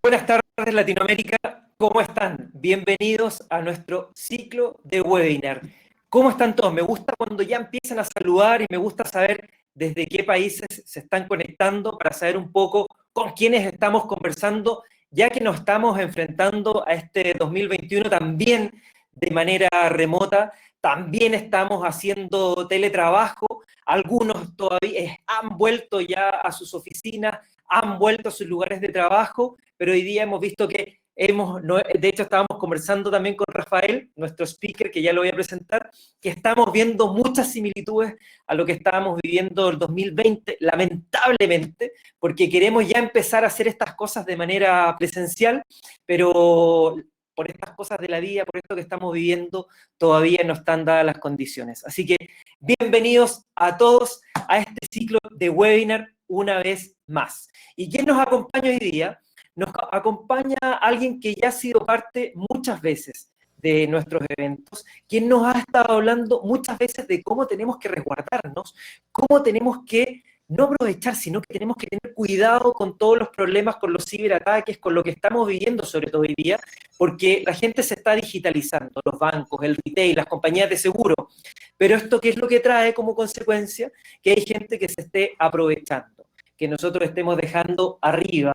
Buenas tardes, Latinoamérica. ¿Cómo están? Bienvenidos a nuestro ciclo de webinar. ¿Cómo están todos? Me gusta cuando ya empiezan a saludar y me gusta saber desde qué países se están conectando para saber un poco con quiénes estamos conversando, ya que nos estamos enfrentando a este 2021 también de manera remota. También estamos haciendo teletrabajo. Algunos todavía han vuelto ya a sus oficinas, han vuelto a sus lugares de trabajo, pero hoy día hemos visto que de hecho estábamos conversando también con Rafael, nuestro speaker, que ya lo voy a presentar, que estamos viendo muchas similitudes a lo que estábamos viviendo el 2020, lamentablemente, porque queremos ya empezar a hacer estas cosas de manera presencial, pero por estas cosas de la vida, por esto que estamos viviendo, todavía no están dadas las condiciones. Así que bienvenidos a todos a este ciclo de webinar una vez más. ¿Y quién nos acompaña hoy día? Nos acompaña alguien que ya ha sido parte muchas veces de nuestros eventos, quien nos ha estado hablando muchas veces de cómo tenemos que resguardarnos, cómo tenemos que no aprovechar, sino que tenemos que tener cuidado con todos los problemas, con los ciberataques, con lo que estamos viviendo sobre todo hoy día, porque la gente se está digitalizando, los bancos, el retail, las compañías de seguro, pero esto ¿qué es lo que trae como consecuencia? Que hay gente que se esté aprovechando, que nosotros estemos dejando arriba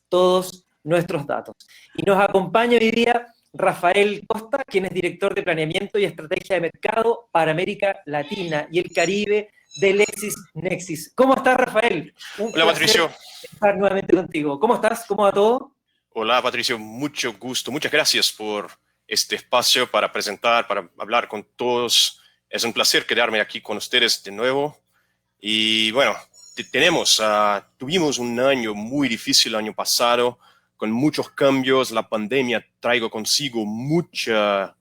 todos nuestros datos. Y nos acompaña hoy día Rafael Costa, quien es director de Planeamiento y Estrategia de Mercado para América Latina y el Caribe de LexisNexis. ¿Cómo estás, Rafael? Un Hola, placer Patricio. estar nuevamente contigo. ¿Cómo estás? ¿Cómo va todo? Hola, Patricio. Mucho gusto. Muchas gracias por este espacio para presentar, para hablar con todos. Es un placer quedarme aquí con ustedes de nuevo. Y bueno, tuvimos un año muy difícil el año pasado, con muchos cambios. La pandemia trajo consigo muchas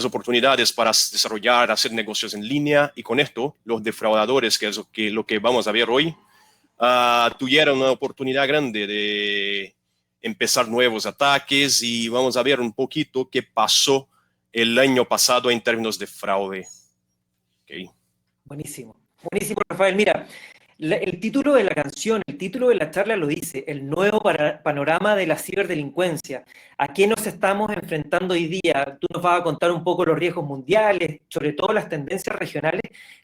oportunidades para desarrollar, hacer negocios en línea. Y con esto, los defraudadores, que es lo que vamos a ver hoy, tuvieron una oportunidad grande de empezar nuevos ataques y vamos a ver un poquito qué pasó el año pasado en términos de fraude. Okay. Buenísimo. Buenísimo, Rafael. Mira, el título de la canción, el título de la charla lo dice, el nuevo panorama de la ciberdelincuencia. ¿A qué nos estamos enfrentando hoy día? Tú nos vas a contar un poco los riesgos mundiales, sobre todo las tendencias regionales,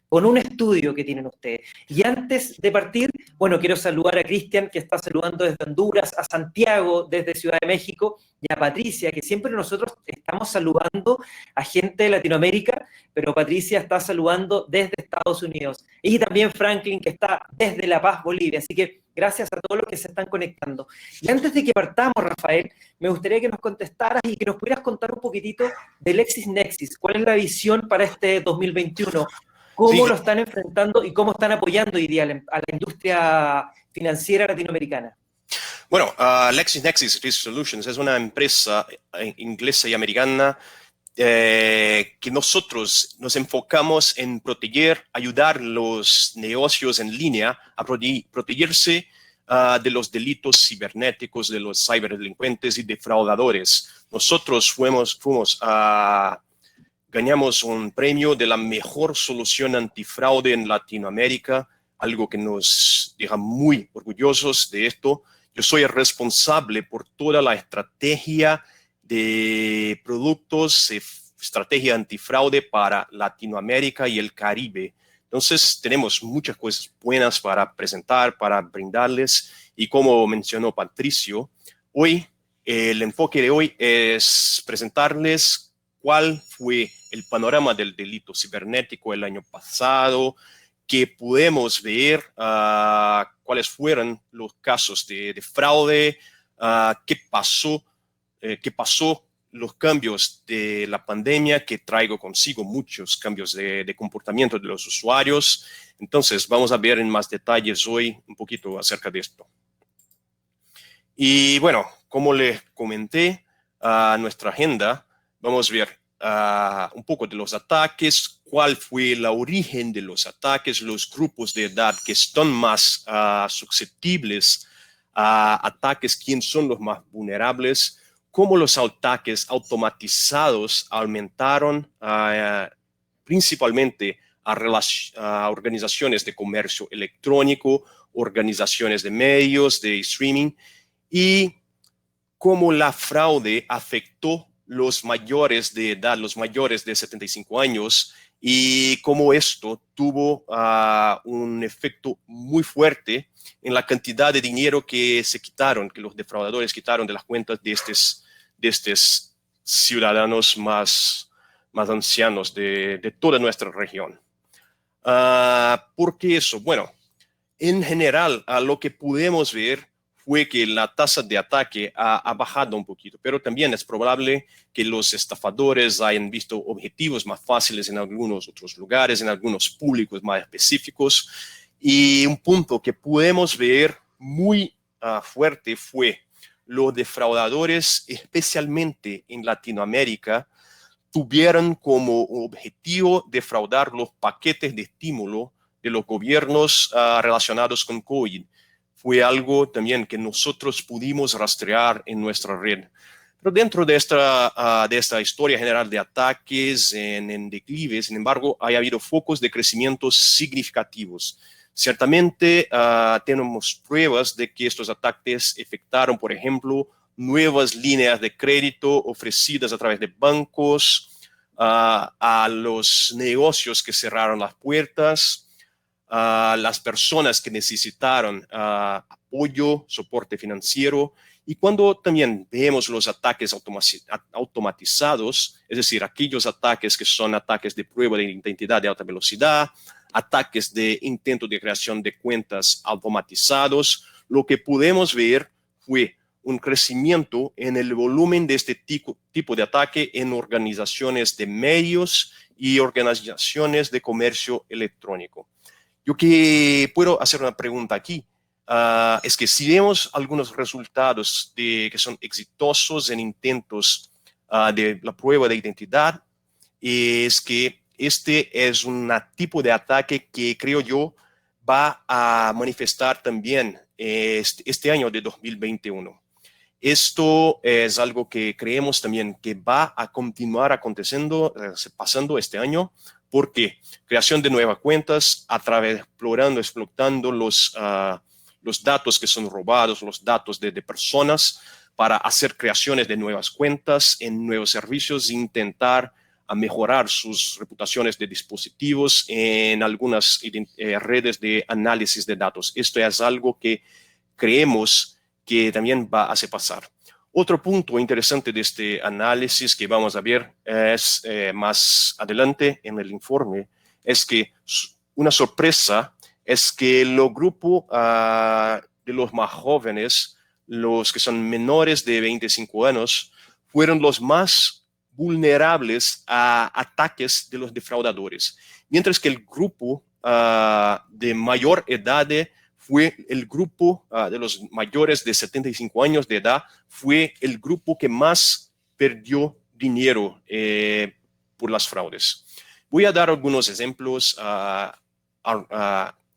con un estudio que tienen ustedes. Y antes de partir, bueno, quiero saludar a Cristian, que está saludando desde Honduras, a Santiago desde Ciudad de México, y a Patricia, que siempre nosotros estamos saludando a gente de Latinoamérica, pero Patricia está saludando desde Estados Unidos. Y también Franklin, que está desde La Paz, Bolivia. Así que gracias a todos los que se están conectando. Y antes de que partamos, Rafael, me gustaría que nos contestaras y que nos pudieras contar un poquitito de LexisNexis. ¿Cuál es la visión para este 2021? ¿Cómo Sí, lo están enfrentando y cómo están apoyando hoy día a la industria financiera latinoamericana? bueno, LexisNexis Risk Solutions es una empresa inglesa y americana que nosotros nos enfocamos en ayudar los negocios en línea a protegerse de los delitos cibernéticos, de los ciberdelincuentes y defraudadores. Nosotros ganamos un premio de la mejor solución antifraude en Latinoamérica, algo que nos deja muy orgullosos de esto. Yo soy el responsable por toda la estrategia de productos, estrategia antifraude para Latinoamérica y el Caribe. Entonces, tenemos muchas cosas buenas para presentar, para brindarles. Y como mencionó Patricio, el enfoque de hoy es presentarles cuál fue el panorama del delito cibernético el año pasado, que podemos ver cuáles fueron los casos de fraude, qué pasó, los cambios de la pandemia que traigo consigo muchos cambios de comportamiento de los usuarios. Entonces, vamos a ver en más detalles hoy un poquito acerca de esto. Y bueno, como les comenté, nuestra agenda, vamos a ver un poco de los ataques, cuál fue el origen de los ataques, los grupos de edad que están más susceptibles a ataques, quiénes son los más vulnerables, cómo los ataques automatizados aumentaron principalmente a organizaciones de comercio electrónico, organizaciones de medios, de streaming, y cómo la fraude afectó los mayores de edad, los mayores de 75 años, y cómo esto tuvo un efecto muy fuerte en la cantidad de dinero que se quitaron, que los defraudadores quitaron de las cuentas de estos ciudadanos más ancianos de toda nuestra región. ¿Por qué eso? Bueno, en general, lo que pudimos ver fue que la tasa de ataque ha bajado un poquito, pero también es probable que los estafadores hayan visto objetivos más fáciles en algunos otros lugares, en algunos públicos más específicos. Y un punto que pudimos ver muy fuerte fue los defraudadores, especialmente en Latinoamérica, tuvieron como objetivo defraudar los paquetes de estímulo de los gobiernos relacionados con COVID. Fue algo también que nosotros pudimos rastrear en nuestra red. Pero dentro de esta historia general de ataques en declive, sin embargo, ha habido focos de crecimiento significativos. Ciertamente tenemos pruebas de que estos ataques afectaron, por ejemplo, nuevas líneas de crédito ofrecidas a través de bancos, a los negocios que cerraron las puertas, a las personas que necesitaron apoyo, soporte financiero. Y cuando también vemos los ataques automatizados, es decir, aquellos ataques que son ataques de prueba de identidad de alta velocidad, ataques de intento de creación de cuentas automatizados, lo que pudimos ver fue un crecimiento en el volumen de este tipo de ataque en organizaciones de medios y organizaciones de comercio electrónico. Yo que puedo hacer una pregunta aquí, es que si vemos algunos resultados que son exitosos en intentos de la prueba de identidad, es que este es un tipo de ataque que creo yo va a manifestar también este año de 2021. Esto es algo que creemos también que va a continuar aconteciendo, pasando este año, porque creación de nuevas cuentas a través, explotando los datos que son robados, los datos de personas, para hacer creaciones de nuevas cuentas en nuevos servicios e intentar mejorar sus reputaciones de dispositivos en algunas redes de análisis de datos. Esto es algo que creemos que también va a hacer pasar. Otro punto interesante de este análisis que vamos a ver es más adelante en el informe, es que una sorpresa es que el grupo de los más jóvenes, los que son menores de 25 años, fueron los más vulnerables a ataques de los defraudadores, mientras que el grupo de mayor edad fue el grupo de los mayores de 75 años de edad, fue el grupo que más perdió dinero por las fraudes. Voy a dar algunos ejemplos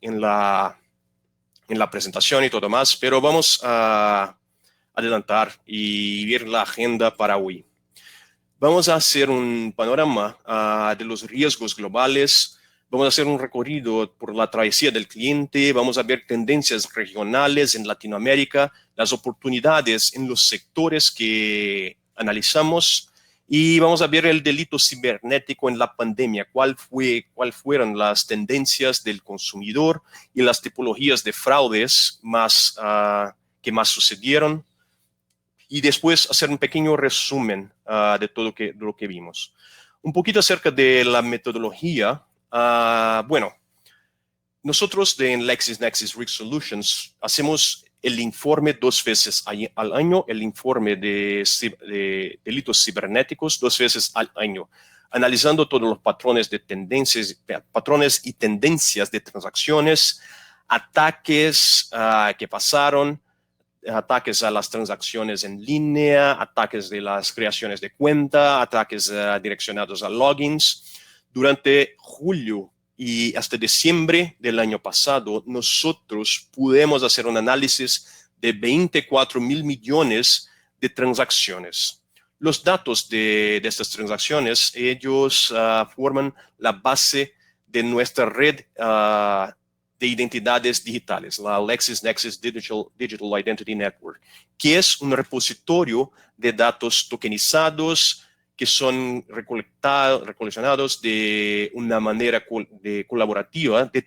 en la presentación y todo más, pero vamos a adelantar y ver la agenda para hoy. Vamos a hacer un panorama de los riesgos globales. Vamos a hacer un recorrido por la travesía del cliente, vamos a ver tendencias regionales en Latinoamérica, las oportunidades en los sectores que analizamos y vamos a ver el delito cibernético en la pandemia, cuáles fueron las tendencias del consumidor y las tipologías de fraudes que más sucedieron y después hacer un pequeño resumen de todo lo que vimos. Un poquito acerca de la metodología. Bueno, nosotros en LexisNexis Risk Solutions hacemos el informe 2 veces al año, el informe de delitos cibernéticos 2 veces al año, analizando todos los patrones y tendencias de transacciones, ataques que pasaron, ataques a las transacciones en línea, ataques de las creaciones de cuenta, ataques direccionados a logins. Durante julio y hasta diciembre del año pasado, nosotros pudimos hacer un análisis de 24,000 millones de transacciones. Los datos de estas transacciones, ellos forman la base de nuestra red de identidades digitales, la LexisNexis Digital Identity Network, que es un repositorio de datos tokenizados que son recoleccionados de una manera colaborativa de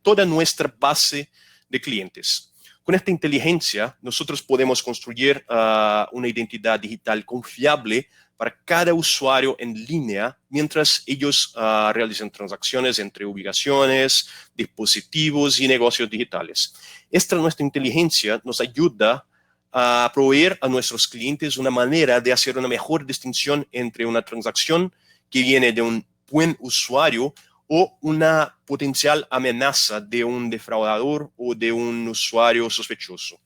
toda nuestra base de clientes. Con esta inteligencia, nosotros podemos construir una identidad digital confiable para cada usuario en línea mientras ellos realizan transacciones entre ubicaciones, dispositivos y negocios digitales. Nuestra inteligencia nos ayuda a proveer a nuestros clientes una manera de hacer una mejor distinción entre una transacción que viene de un buen usuario o una potencial amenaza de un defraudador o de un usuario sospechoso.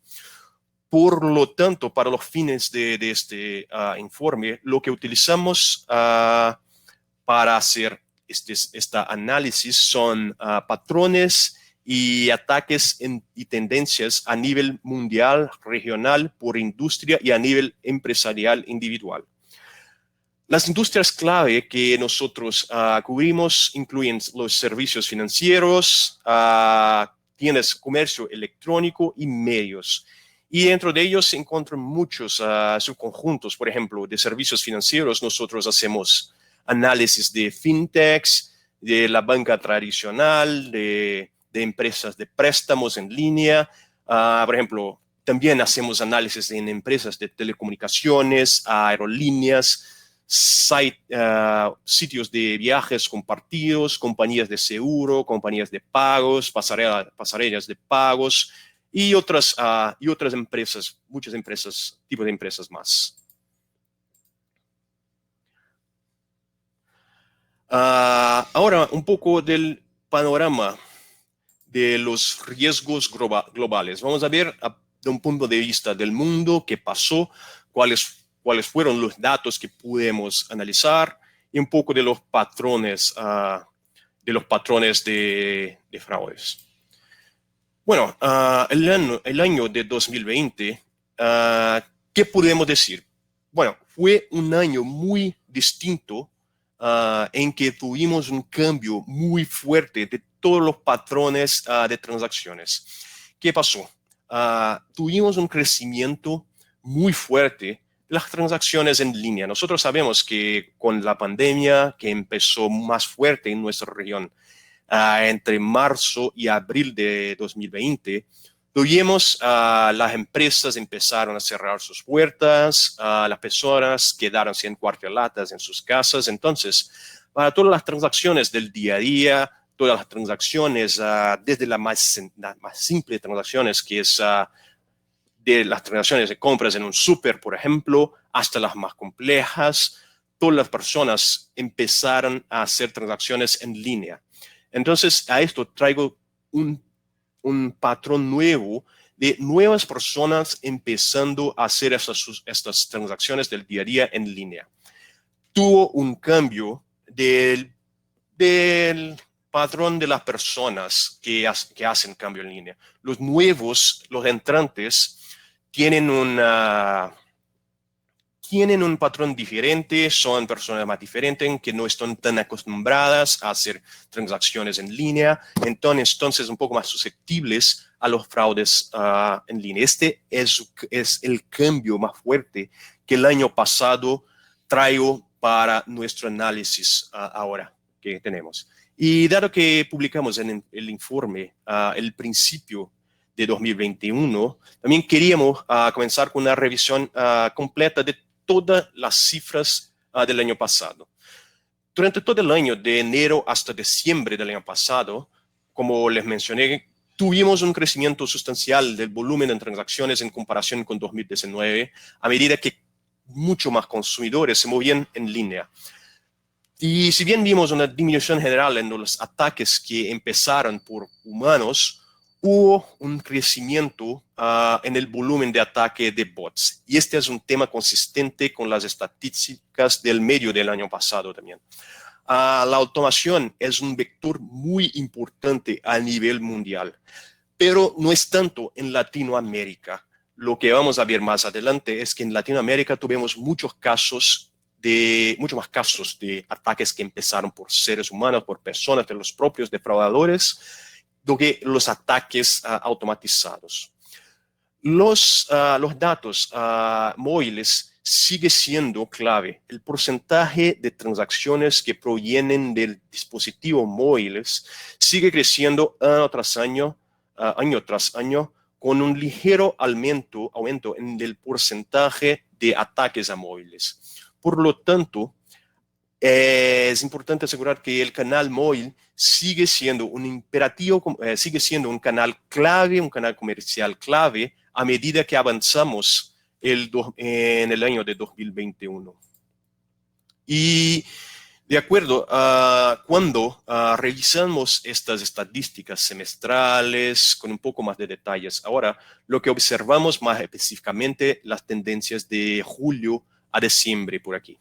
Por lo tanto, para los fines de este informe, lo que utilizamos para hacer este análisis son patrones y ataques y tendencias a nivel mundial, regional, por industria y a nivel empresarial individual. Las industrias clave que nosotros cubrimos incluyen los servicios financieros, tiendas, comercio electrónico y medios. Y dentro de ellos se encuentran muchos subconjuntos. Por ejemplo, de servicios financieros nosotros hacemos análisis de fintechs, de la banca tradicional, de empresas de préstamos en línea. Por ejemplo, también hacemos análisis en empresas de telecomunicaciones, aerolíneas, sitios de viajes compartidos, compañías de seguro, compañías de pagos, pasarelas de pagos y otras empresas, muchas empresas, tipos de empresas más. Ahora, un poco del panorama de los riesgos globales. Vamos a ver de un punto de vista del mundo qué pasó, cuáles fueron los datos que pudimos analizar y un poco de los patrones de fraudes. Bueno, el año de 2020, ¿qué podemos decir? Bueno, fue un año muy distinto en que tuvimos un cambio muy fuerte de todos los patrones de transacciones. ¿Qué pasó? Tuvimos un crecimiento muy fuerte de las transacciones en línea. Nosotros sabemos que con la pandemia que empezó más fuerte en nuestra región entre marzo y abril de 2020, tuvimos las empresas empezaron a cerrar sus puertas, las personas quedaron sin cuartelatas en sus casas. Entonces, para todas las transacciones del día a día, todas las transacciones, desde las más simples transacciones, que es de las transacciones de compras en un súper, por ejemplo, hasta las más complejas, todas las personas empezaron a hacer transacciones en línea. Entonces, a esto traigo un patrón nuevo de nuevas personas empezando a hacer estas transacciones del día a día en línea. Tuvo un cambio del patrón de las personas que hacen cambio en línea. Los nuevos, los entrantes, tienen un patrón diferente, son personas más diferentes que no están tan acostumbradas a hacer transacciones en línea, entonces un poco más susceptibles a los fraudes en línea. Este es el cambio más fuerte que el año pasado traigo para nuestro análisis ahora que tenemos. Y dado que publicamos en el informe el principio de 2021, también queríamos comenzar con una revisión completa de todas las cifras del año pasado. Durante todo el año, de enero hasta diciembre del año pasado, como les mencioné, tuvimos un crecimiento sustancial del volumen de transacciones en comparación con 2019, a medida que mucho más consumidores se movían en línea. Y si bien vimos una disminución general en los ataques que empezaron por humanos, hubo un crecimiento en el volumen de ataque de bots. Y este es un tema consistente con las estadísticas del medio del año pasado también. La automación es un vector muy importante a nivel mundial, pero no es tanto en Latinoamérica. Lo que vamos a ver más adelante es que en Latinoamérica tuvimos muchos más casos de ataques que empezaron por seres humanos, por personas de los propios defraudadores, los ataques automatizados. Los datos móviles sigue siendo clave. El porcentaje de transacciones que provienen del dispositivo móviles sigue creciendo año tras año, con un ligero aumento en el porcentaje de ataques a móviles. Por lo tanto, es importante asegurar que el canal móvil sigue siendo un imperativo, sigue siendo un canal clave, un canal comercial clave a medida que avanzamos en el año de 2021. Y de acuerdo, cuando revisamos estas estadísticas semestrales con un poco más de detalles, ahora lo que observamos más específicamente las tendencias de julio a diciembre por aquí.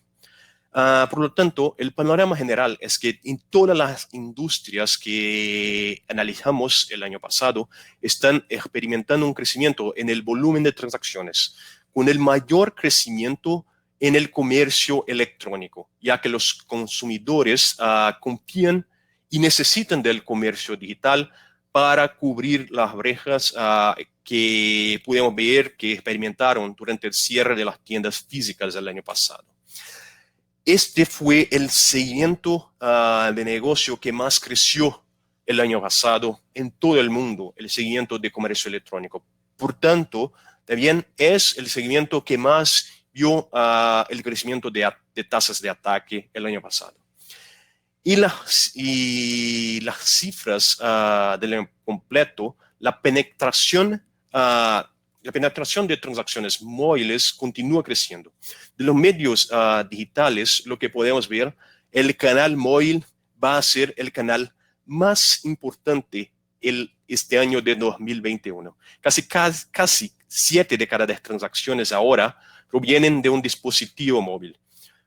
Por lo tanto, el panorama general es que en todas las industrias que analizamos el año pasado están experimentando un crecimiento en el volumen de transacciones, con el mayor crecimiento en el comercio electrónico, ya que los consumidores confían y necesitan del comercio digital para cubrir las brechas que pudimos ver que experimentaron durante el cierre de las tiendas físicas del año pasado. Este fue el segmento de negocio que más creció el año pasado en todo el mundo, el segmento de comercio electrónico. Por tanto, también es el segmento que más vio el crecimiento de tasas de ataque el año pasado. Y las cifras del año completo, la penetración de transacciones móviles continúa creciendo. De los medios digitales, lo que podemos ver, el canal móvil va a ser el canal más importante este año de 2021. Casi 7 de cada 10 transacciones ahora provienen de un dispositivo móvil.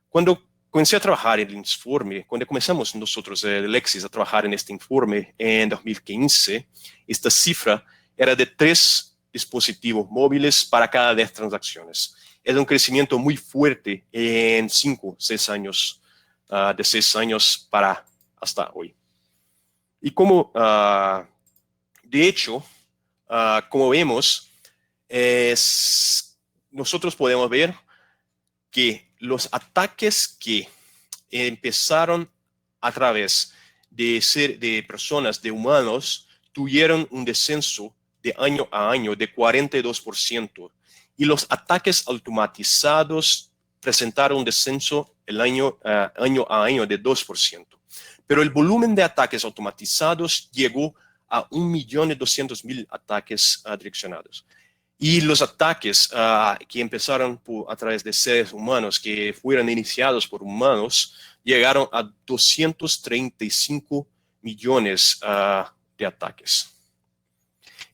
Cuando comencé a trabajar en el informe, cuando comenzamos nosotros, Lexis, a trabajar en este informe en 2015, esta cifra era de 3 dispositivos móviles para cada 10 transacciones. Es un crecimiento muy fuerte en 5, 6 años, de 6 años para hasta hoy. Y como, de hecho, como vemos, nosotros podemos ver que los ataques que empezaron a través de personas, de humanos, tuvieron un descenso de año a año de 42%, y los ataques automatizados presentaron un descenso año a año de 2%. Pero el volumen de ataques automatizados llegó a 1.200.000 ataques direccionados. Y los ataques que empezaron a través de seres humanos, que fueron iniciados por humanos, llegaron a 235 millones de ataques.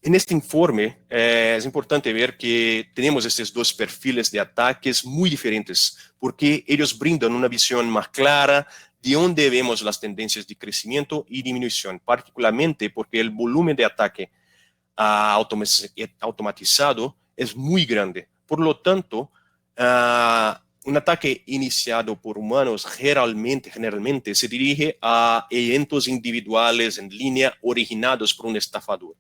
En este informe es importante ver que tenemos estos dos perfiles de ataques muy diferentes, porque ellos brindan una visión más clara de dónde vemos las tendencias de crecimiento y disminución, particularmente porque el volumen de ataque automatizado es muy grande. Por lo tanto, un ataque iniciado por humanos generalmente se dirige a eventos individuales en línea originados por un estafador.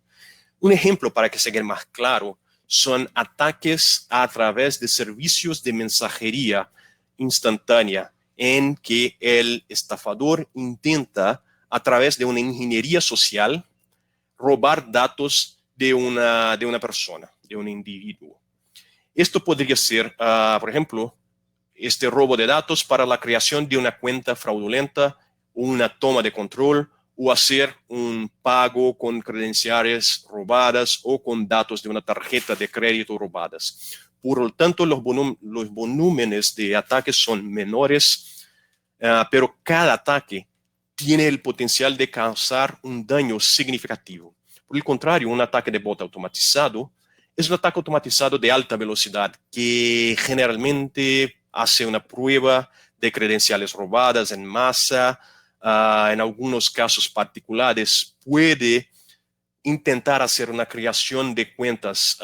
Un ejemplo para que sea más claro son ataques a través de servicios de mensajería instantánea en que el estafador intenta, a través de una ingeniería social, robar datos de una persona, de un individuo. Esto podría ser, por ejemplo, este robo de datos para la creación de una cuenta fraudulenta, una toma de control, o hacer un pago con credenciales robadas o con datos de una tarjeta de crédito robadas. Por lo tanto, los volúmenes de ataques son menores, pero cada ataque tiene el potencial de causar un daño significativo. Por el contrario, un ataque de bot automatizado es un ataque automatizado de alta velocidad que generalmente hace una prueba de credenciales robadas en masa. En algunos casos particulares puede intentar hacer una creación de cuentas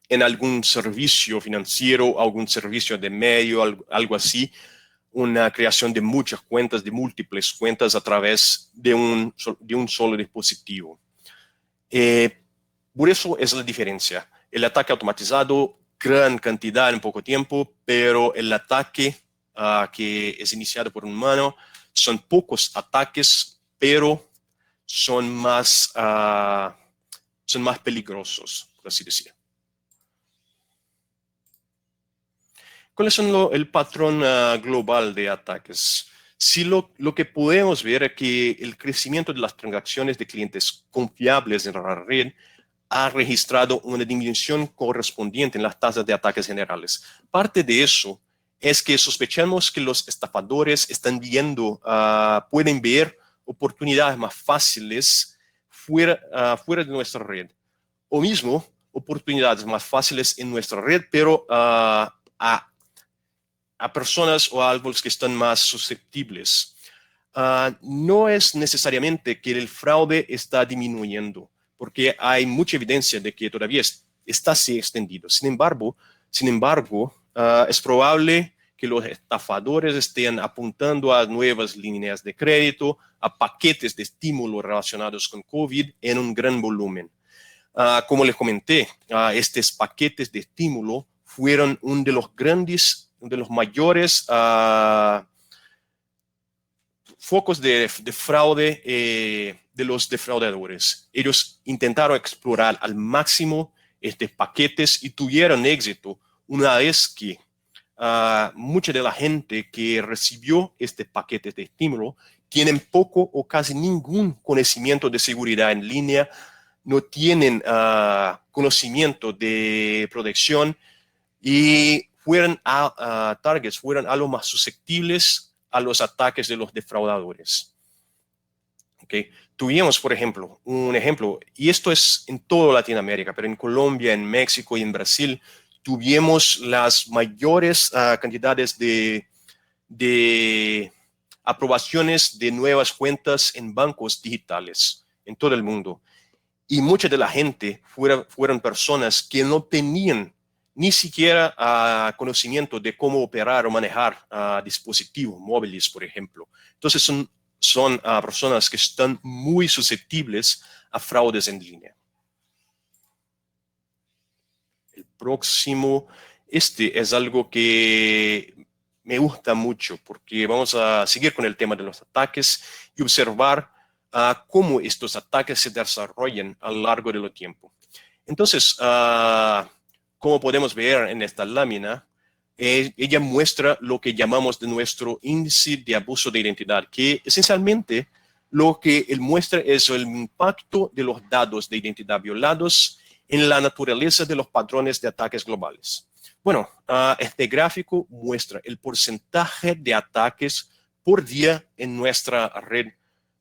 en algún servicio financiero, algún servicio de medio, algo así, una creación de muchas cuentas, de múltiples cuentas a través de un solo dispositivo. Por eso es la diferencia. El ataque automatizado, gran cantidad en poco tiempo, pero el ataque que es iniciado por un humano son pocos ataques, pero son más peligrosos, por así decir. ¿Cuál es el patrón global de ataques? Sí, lo que podemos ver es que el crecimiento de las transacciones de clientes confiables en la red ha registrado una disminución correspondiente en las tasas de ataques generales. Parte de eso es que sospechamos que los estafadores están pueden ver oportunidades más fáciles fuera de nuestra red, o mismo oportunidades más fáciles en nuestra red, pero a personas o a los que están más susceptibles. No es necesariamente que el fraude está disminuyendo, porque hay mucha evidencia de que todavía está así extendido. Sin embargo, es probable que los estafadores estén apuntando a nuevas líneas de crédito, a paquetes de estímulo relacionados con COVID en un gran volumen. Como les comenté, estos paquetes de estímulo fueron uno de los mayores focos de fraude de los defraudadores. Ellos intentaron explorar al máximo estos paquetes y tuvieron éxito una vez que mucha de la gente que recibió este paquete de estímulo tienen poco o casi ningún conocimiento de seguridad en línea, no tienen conocimiento de protección y fueron targets, fueron a lo más susceptibles a los ataques de los defraudadores. Okay. Tuvimos, por ejemplo, un ejemplo, y esto es en toda Latinoamérica, pero en Colombia, en México y en Brasil, tuvimos las mayores cantidades de aprobaciones de nuevas cuentas en bancos digitales en todo el mundo. Y mucha de la gente fueron personas que no tenían ni siquiera conocimiento de cómo operar o manejar dispositivos móviles, por ejemplo. Entonces son personas que están muy susceptibles a fraudes en línea. El próximo, es algo que me gusta mucho porque vamos a seguir con el tema de los ataques y observar cómo estos ataques se desarrollan a lo largo del tiempo. Entonces, como podemos ver en esta lámina, ella muestra lo que llamamos de nuestro índice de abuso de identidad, que esencialmente lo que él muestra es el impacto de los datos de identidad violados en la naturaleza de los patrones de ataques globales. Bueno, este gráfico muestra el porcentaje de ataques por día en nuestra red,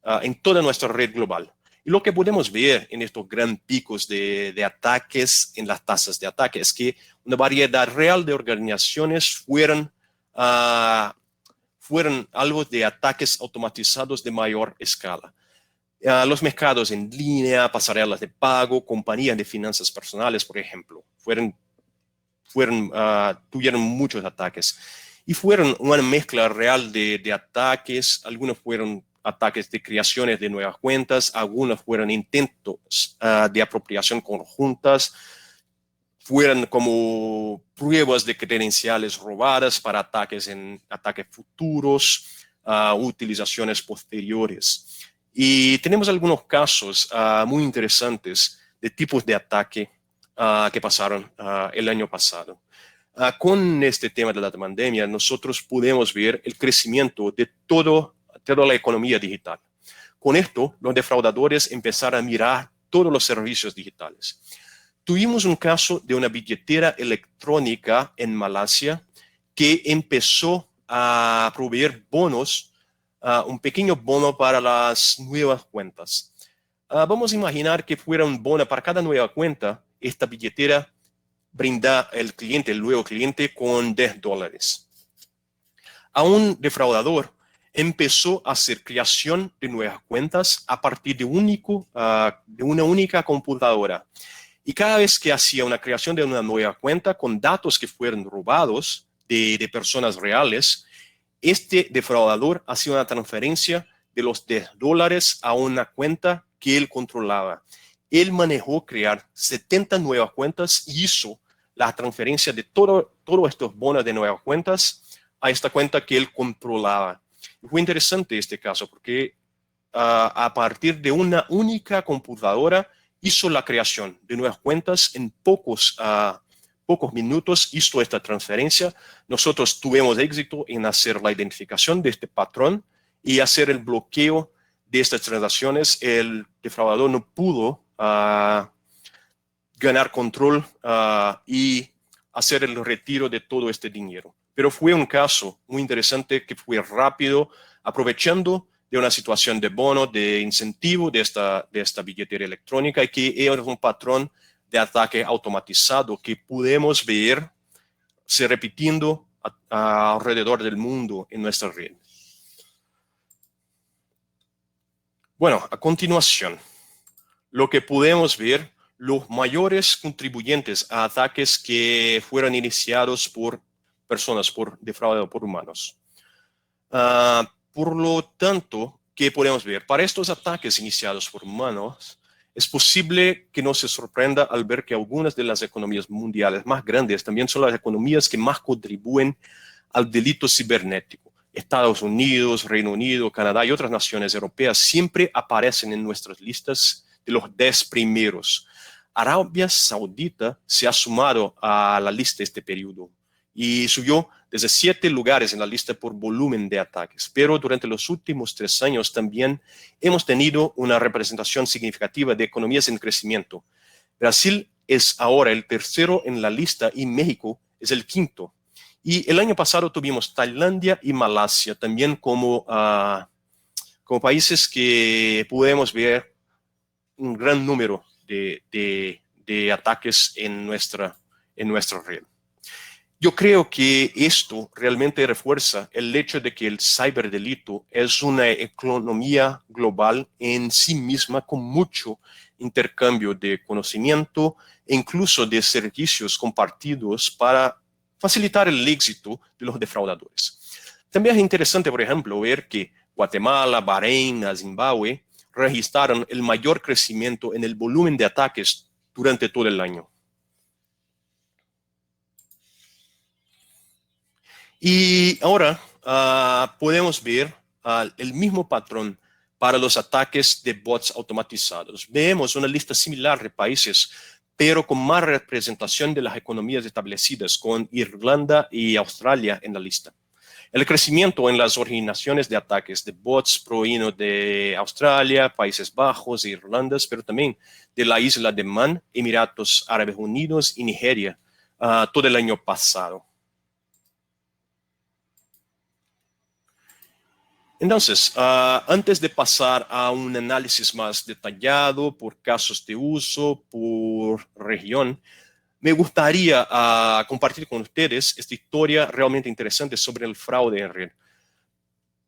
en toda nuestra red global. Y lo que podemos ver en estos grandes picos de ataques, en las tasas de ataque, es que una variedad real de organizaciones fueron algo de ataques automatizados de mayor escala. Los mercados en línea, pasarelas de pago, compañías de finanzas personales, por ejemplo, tuvieron muchos ataques. Y fueron una mezcla real de ataques. Algunos fueron ataques de creaciones de nuevas cuentas, algunos fueron intentos de apropiación conjuntas, fueron como pruebas de credenciales robadas para ataques futuros, utilizaciones posteriores. Y tenemos algunos casos muy interesantes de tipos de ataque que pasaron el año pasado. Con este tema de la pandemia, nosotros pudimos ver el crecimiento de toda la economía digital. Con esto, los defraudadores empezaron a mirar todos los servicios digitales. Tuvimos un caso de una billetera electrónica en Malasia que empezó a proveer bonos, un pequeño bono para las nuevas cuentas. Vamos a imaginar que fuera un bono para cada nueva cuenta. Esta billetera brinda el nuevo cliente con $10. A un defraudador empezó a hacer creación de nuevas cuentas a partir de una única computadora. Y cada vez que hacía una creación de una nueva cuenta con datos que fueron robados de personas reales, Este defraudador hacía una transferencia de los $10 a una cuenta que él controlaba. Él manejó crear 70 nuevas cuentas y hizo la transferencia de todos estos bonos de nuevas cuentas a esta cuenta que él controlaba. Fue interesante este caso porque a partir de una única computadora hizo la creación de nuevas cuentas en pocos minutos, hizo esta transferencia. Nosotros tuvimos éxito en hacer la identificación de este patrón y hacer el bloqueo de estas transacciones. El defraudador no pudo ganar control y hacer el retiro de todo este dinero. Pero fue un caso muy interesante que fue rápido, aprovechando de una situación de bono, de incentivo de esta billetera electrónica, y que era un patrón de ataque automatizado que podemos ver se repitiendo alrededor del mundo en nuestra red. Bueno, a continuación, lo que podemos ver, los mayores contribuyentes a ataques que fueron iniciados por personas, defraudados por humanos. Por lo tanto, ¿qué podemos ver? Para estos ataques iniciados por humanos, es posible que no se sorprenda al ver que algunas de las economías mundiales más grandes también son las economías que más contribuyen al delito cibernético. Estados Unidos, Reino Unido, Canadá y otras naciones europeas siempre aparecen en nuestras listas de los 10 primeros. Arabia Saudita se ha sumado a la lista de este periodo y subió desde 7 lugares en la lista por volumen de ataques. Pero durante los últimos 3 años también hemos tenido una representación significativa de economías en crecimiento. Brasil es ahora el tercero en la lista y México es el quinto. Y el año pasado tuvimos Tailandia y Malasia también como países que podemos ver un gran número de ataques en nuestra red. Yo creo que esto realmente refuerza el hecho de que el ciberdelito es una economía global en sí misma con mucho intercambio de conocimiento e incluso de servicios compartidos para facilitar el éxito de los defraudadores. También es interesante, por ejemplo, ver que Guatemala, Bahrein, Zimbabue registraron el mayor crecimiento en el volumen de ataques durante todo el año. Y ahora podemos ver el mismo patrón para los ataques de bots automatizados. Vemos una lista similar de países, pero con más representación de las economías establecidas, con Irlanda y Australia en la lista. El crecimiento en las originaciones de ataques de bots provino de Australia, Países Bajos e Irlanda, pero también de la isla de Man, Emiratos Árabes Unidos y Nigeria, todo el año pasado. Entonces, antes de pasar a un análisis más detallado por casos de uso, por región, me gustaría compartir con ustedes esta historia realmente interesante sobre el fraude en red.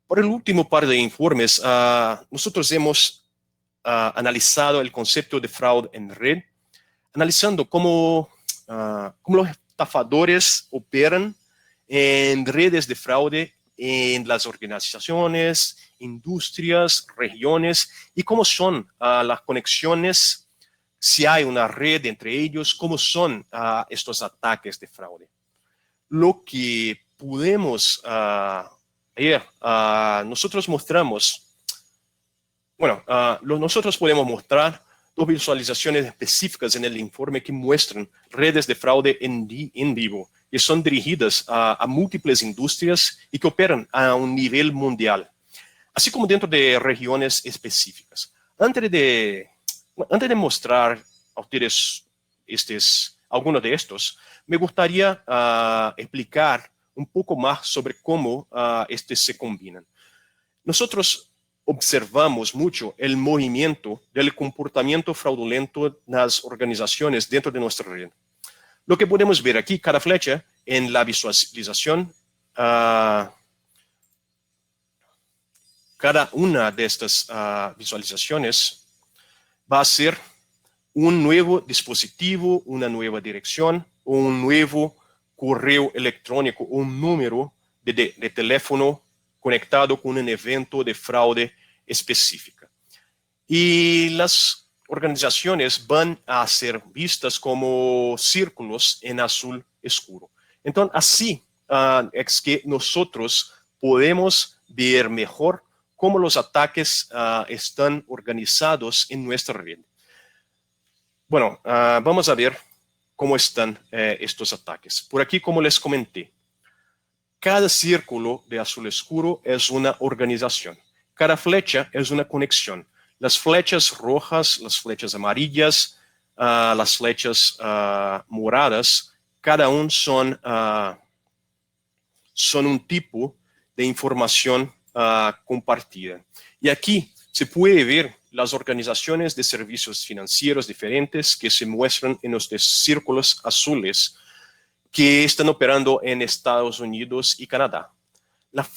Por el último par de informes, nosotros hemos analizado el concepto de fraude en red, analizando cómo los estafadores operan en redes de fraude en las organizaciones, industrias, regiones, y cómo son las conexiones, si hay una red entre ellos, cómo son estos ataques de fraude. Lo que podemos nosotros mostramos, nosotros podemos mostrar 2 visualizaciones específicas en el informe que muestran redes de fraude en vivo, que son dirigidas a múltiples industrias y que operan a un nivel mundial, así como dentro de regiones específicas. Antes de mostrar a ustedes algunos de estos, me gustaría explicar un poco más sobre cómo se combinan. Nosotros observamos mucho el movimiento del comportamiento fraudulento en las organizaciones dentro de nuestra red. Lo que podemos ver aquí, cada flecha en la visualización, cada una de estas visualizaciones va a ser un nuevo dispositivo, una nueva dirección, un nuevo correo electrónico, un número de teléfono conectado con un evento de fraude específica. Y las organizaciones van a ser vistas como círculos en azul oscuro. Entonces, así es que nosotros podemos ver mejor cómo los ataques están organizados en nuestra red. Bueno, vamos a ver cómo están estos ataques. Por aquí, como les comenté, cada círculo de azul oscuro es una organización. Cada flecha es una conexión. Las flechas rojas, las flechas amarillas, las flechas moradas, cada uno son un tipo de información compartida. Y aquí se puede ver las organizaciones de servicios financieros diferentes que se muestran en los círculos azules que están operando en Estados Unidos y Canadá. Las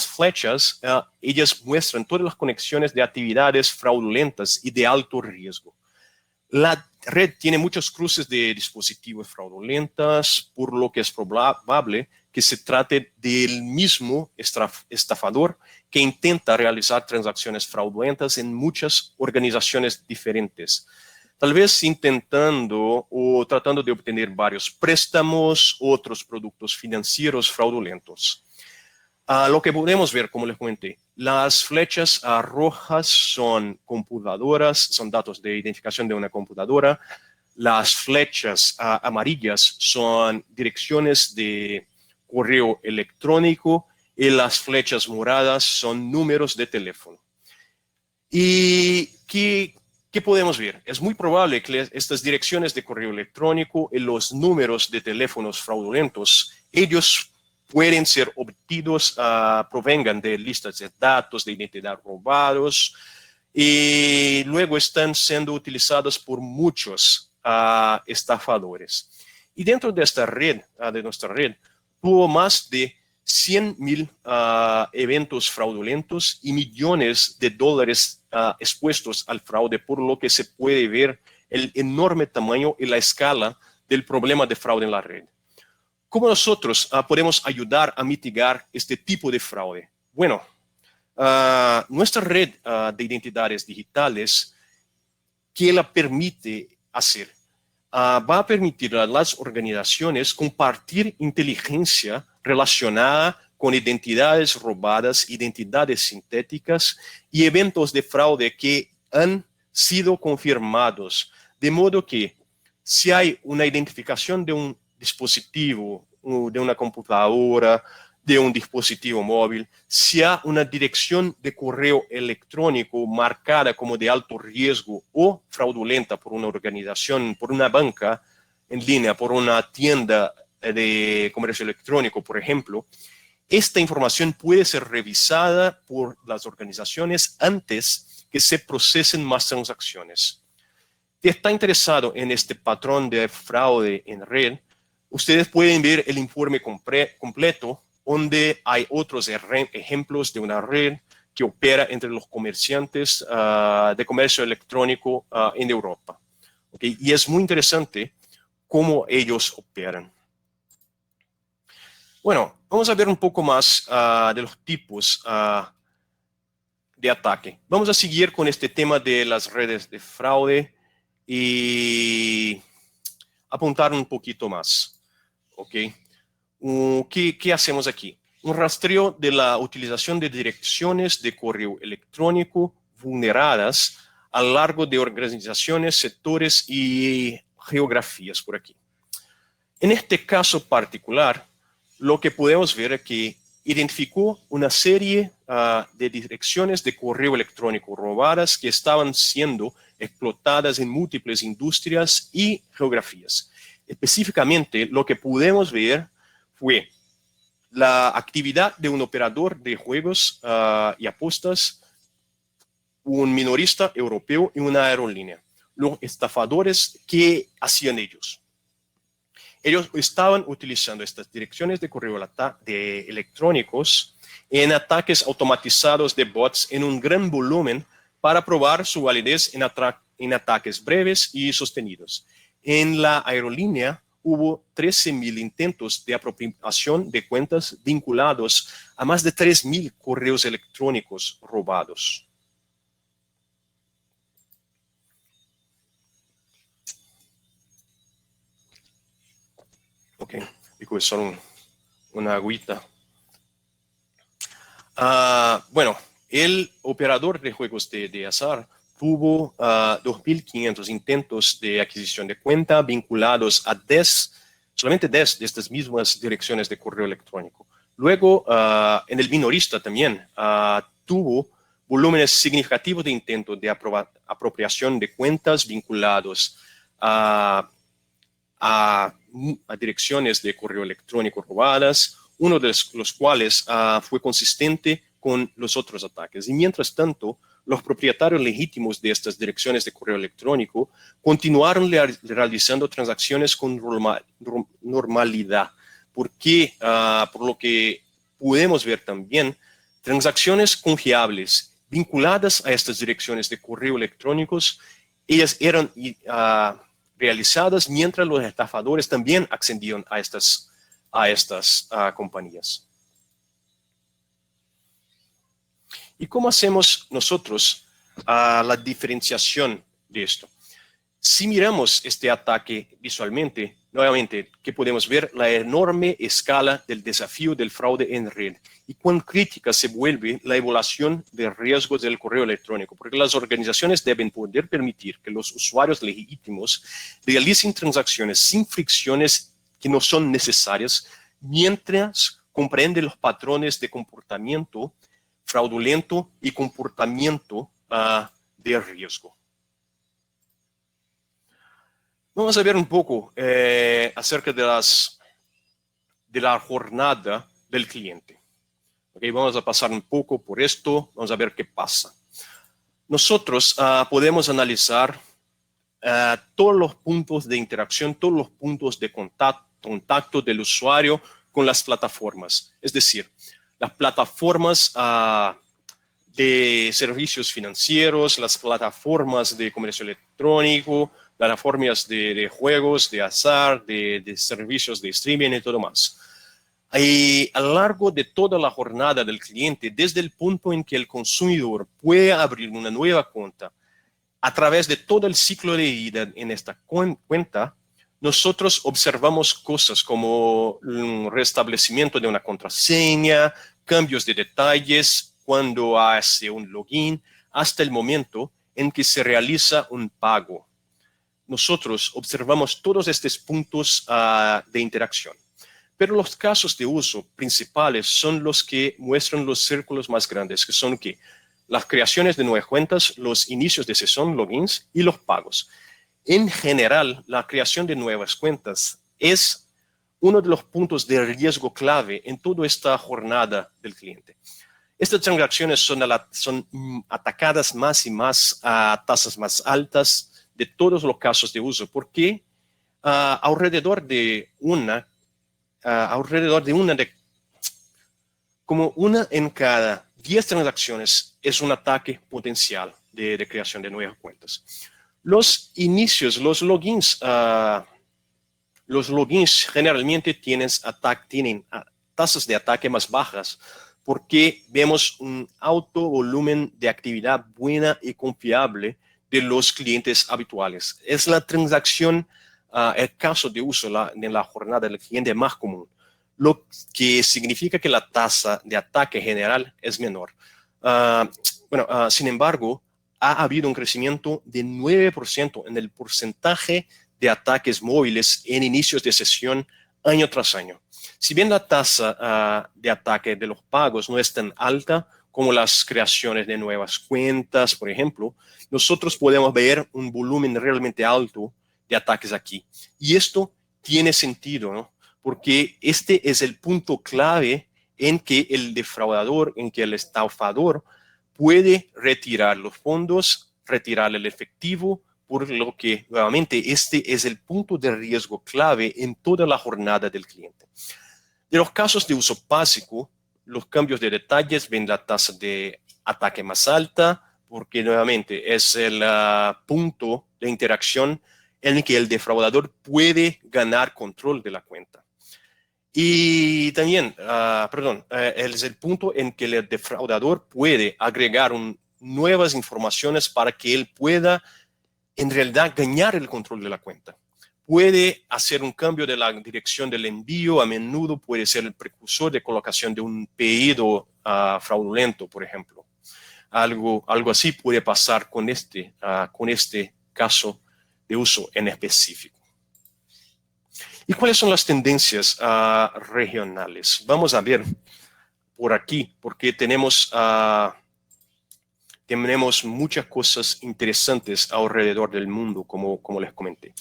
flechas, ellas muestran todas las conexiones de actividades fraudulentas y de alto riesgo. La red tiene muchos cruces de dispositivos fraudulentos, por lo que es probable que se trate del mismo estafador que intenta realizar transacciones fraudulentas en muchas organizaciones diferentes. Tal vez intentando o tratando de obtener varios préstamos, otros productos financieros fraudulentos. Lo que podemos ver, como les comenté, las flechas rojas son computadoras, son datos de identificación de una computadora. Las flechas amarillas son direcciones de correo electrónico y las flechas moradas son números de teléfono. ¿Y qué podemos ver? Es muy probable que estas direcciones de correo electrónico y los números de teléfonos fraudulentos, ellos pueden ser obtenidos, provengan de listas de datos de identidad robados y luego están siendo utilizados por muchos estafadores. Y dentro de esta red, de nuestra red, tuvo más de 100,000 eventos fraudulentos y millones de dólares expuestos al fraude, por lo que se puede ver el enorme tamaño y la escala del problema de fraude en la red. ¿Cómo nosotros podemos ayudar a mitigar este tipo de fraude? Bueno, nuestra red de identidades digitales, ¿qué la permite hacer? Va a permitir a las organizaciones compartir inteligencia relacionada con identidades robadas, identidades sintéticas y eventos de fraude que han sido confirmados. De modo que si hay una identificación de un dispositivo, de una computadora, de un dispositivo móvil, si hay una dirección de correo electrónico marcada como de alto riesgo o fraudulenta por una organización, por una banca en línea, por una tienda de comercio electrónico, por ejemplo, esta información puede ser revisada por las organizaciones antes que se procesen más transacciones. Si está interesado en este patrón de fraude en red, ustedes pueden ver el informe completo, donde hay otros ejemplos de una red que opera entre los comerciantes de comercio electrónico en Europa. ¿Okay? Y es muy interesante cómo ellos operan. Bueno, vamos a ver un poco más de los tipos de ataque. Vamos a seguir con este tema de las redes de fraude y apuntar un poquito más. ¿Okay? ¿Qué hacemos aquí? Un rastreo de la utilización de direcciones de correo electrónico vulneradas a lo largo de organizaciones, sectores y geografías por aquí. En este caso particular, lo que podemos ver es que identificó una serie de direcciones de correo electrónico robadas que estaban siendo explotadas en múltiples industrias y geografías. Específicamente, lo que pudimos ver fue la actividad de un operador de juegos y apuestas, un minorista europeo y una aerolínea. Los estafadores, ¿qué hacían ellos? Ellos estaban utilizando estas direcciones de correo electrónicos en ataques automatizados de bots en un gran volumen para probar su validez en ataques breves y sostenidos. En la aerolínea hubo 13.000 intentos de apropiación de cuentas vinculados a más de 3.000 correos electrónicos robados. Ok, digo, es solo una agüita. Bueno, el operador de juegos de azar tuvo 2.500 intentos de adquisición de cuenta vinculados a solamente 10 de estas mismas direcciones de correo electrónico. Luego, en el minorista también tuvo volúmenes significativos de intentos de apropiación de cuentas vinculados a direcciones de correo electrónico robadas, uno de los cuales fue consistente con los otros ataques. Y mientras tanto, los propietarios legítimos de estas direcciones de correo electrónico continuaron realizando transacciones con normalidad, porque, por lo que podemos ver también, transacciones confiables vinculadas a estas direcciones de correo electrónicos, ellas eran realizadas mientras los estafadores también accedían a estas compañías. ¿Y cómo hacemos nosotros la diferenciación de esto? Si miramos este ataque visualmente, nuevamente, que podemos ver la enorme escala del desafío del fraude en red y cuán crítica se vuelve la evaluación de riesgos del correo electrónico, porque las organizaciones deben poder permitir que los usuarios legítimos realicen transacciones sin fricciones que no son necesarias, mientras comprenden los patrones de comportamiento fraudulento y comportamiento de riesgo. Vamos a ver un poco acerca de la jornada del cliente. Okay, vamos a pasar un poco por esto, vamos a ver qué pasa. Nosotros podemos analizar todos los puntos de interacción, todos los puntos de contacto del usuario con las plataformas. Es decir, las plataformas de servicios financieros, las plataformas de comercio electrónico, plataformas de juegos, de azar, de servicios de streaming y todo más. Y a lo largo de toda la jornada del cliente, desde el punto en que el consumidor puede abrir una nueva cuenta, a través de todo el ciclo de vida en esta cuenta, nosotros observamos cosas como el restablecimiento de una contraseña, cambios de detalles cuando hace un login, hasta el momento en que se realiza un pago. Nosotros observamos todos estos puntos de interacción. Pero los casos de uso principales son los que muestran los círculos más grandes, que son que las creaciones de nuevas cuentas, los inicios de sesión, logins y los pagos. En general, la creación de nuevas cuentas es uno de los puntos de riesgo clave en toda esta jornada del cliente. Estas transacciones son atacadas más y más a tasas más altas de todos los casos de uso, porque como una en cada 10 transacciones es un ataque potencial de creación de nuevas cuentas. Los inicios, los logins generalmente tienen tasas de ataque más bajas porque vemos un alto volumen de actividad buena y confiable de los clientes habituales. Es la transacción, el caso de uso en la jornada del cliente más común, lo que significa que la tasa de ataque general es menor. Sin embargo, ha habido un crecimiento de 9% en el porcentaje de ataques móviles en inicios de sesión año tras año. Si bien la tasa de ataque de los pagos no es tan alta como las creaciones de nuevas cuentas, por ejemplo, nosotros podemos ver un volumen realmente alto de ataques aquí. Y esto tiene sentido, ¿no? Porque este es el punto clave en que el defraudador, en que el estafador puede retirar los fondos, retirar el efectivo, por lo que nuevamente este es el punto de riesgo clave en toda la jornada del cliente. De los casos de uso básico, los cambios de detalles ven la tasa de ataque más alta, porque nuevamente es el punto de interacción en el que el defraudador puede ganar control de la cuenta. Y también, es el punto en que el defraudador puede agregar nuevas informaciones para que él pueda en realidad ganar el control de la cuenta. Puede hacer un cambio de la dirección del envío, a menudo puede ser el precursor de colocación de un pedido fraudulento, por ejemplo. Algo así puede pasar con este caso de uso en específico. ¿Y cuáles son las tendencias regionales? Vamos a ver por aquí, porque tenemos muchas cosas interesantes alrededor del mundo, como les comenté.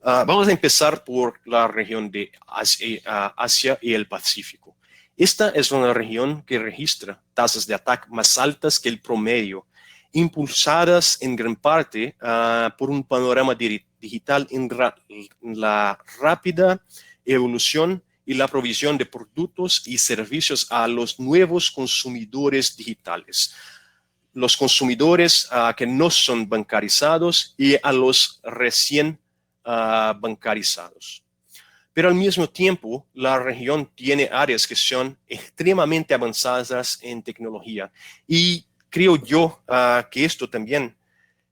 Vamos a empezar por la región de Asia y el Pacífico. Esta es una región que registra tasas de ataque más altas que el promedio, impulsadas en gran parte por un panorama digital en la rápida evolución y la provisión de productos y servicios a los nuevos consumidores digitales. Los consumidores que no son bancarizados y a los recién bancarizados. Pero al mismo tiempo, la región tiene áreas que son extremadamente avanzadas en tecnología y creo yo que esto también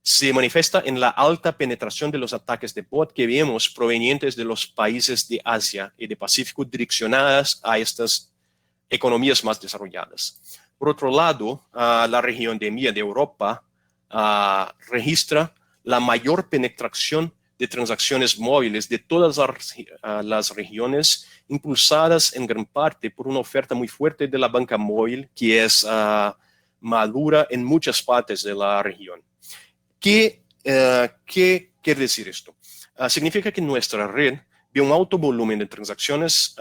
se manifiesta en la alta penetración de los ataques de bot que vemos provenientes de los países de Asia y de Pacífico direccionadas a estas economías más desarrolladas. Por otro lado, la región de EMEA de Europa registra la mayor penetración de transacciones móviles de todas las regiones, impulsadas en gran parte por una oferta muy fuerte de la banca móvil que es madura en muchas partes de la región. ¿Qué quiere decir esto? Significa que nuestra red ve un alto volumen de transacciones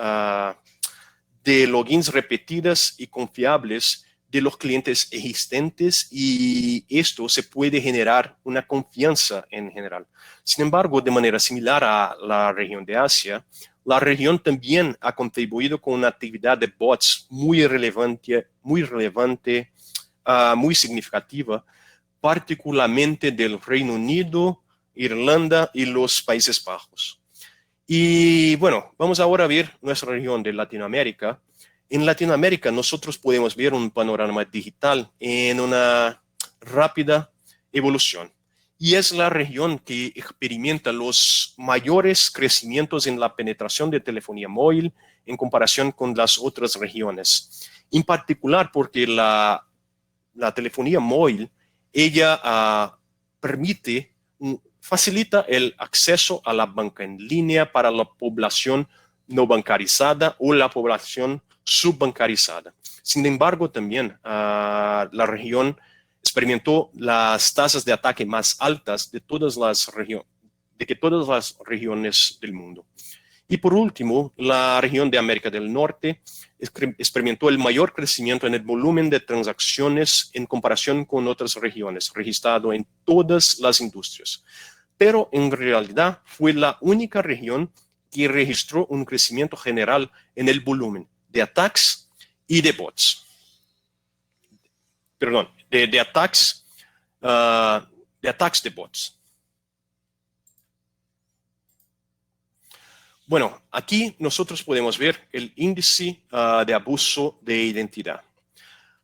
de logins repetidas y confiables de los clientes existentes y esto se puede generar una confianza en general. Sin embargo, de manera similar a la región de Asia, la región también ha contribuido con una actividad de bots muy relevante, muy significativa, particularmente del Reino Unido, Irlanda y los Países Bajos. Y bueno, vamos ahora a ver nuestra región de Latinoamérica. En Latinoamérica nosotros podemos ver un panorama digital en una rápida evolución. Y es la región que experimenta los mayores crecimientos en la penetración de telefonía móvil en comparación con las otras regiones. En particular porque la telefonía móvil, ella facilita el acceso a la banca en línea para la población no bancarizada o la población subbancarizada. Sin embargo, también la región experimentó las tasas de ataque más altas de todas las regiones del mundo. Y por último, la región de América del Norte experimentó el mayor crecimiento en el volumen de transacciones en comparación con otras regiones, registrado en todas las industrias. Pero en realidad fue la única región que registró un crecimiento general en el volumen de ataques y de bots. Perdón, de ataques de bots. Bueno, aquí nosotros podemos ver el índice de abuso de identidad.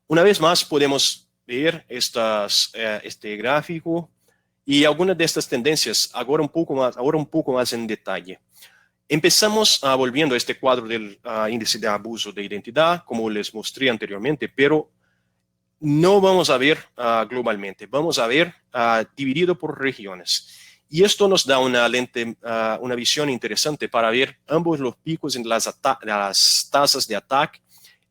Una vez más podemos ver este gráfico y algunas de estas tendencias ahora un poco más en detalle. Empezamos volviendo a este cuadro del índice de abuso de identidad, como les mostré anteriormente, pero no vamos a ver globalmente, vamos a ver dividido por regiones. Y esto nos da una visión interesante para ver ambos los picos en las tasas de ataque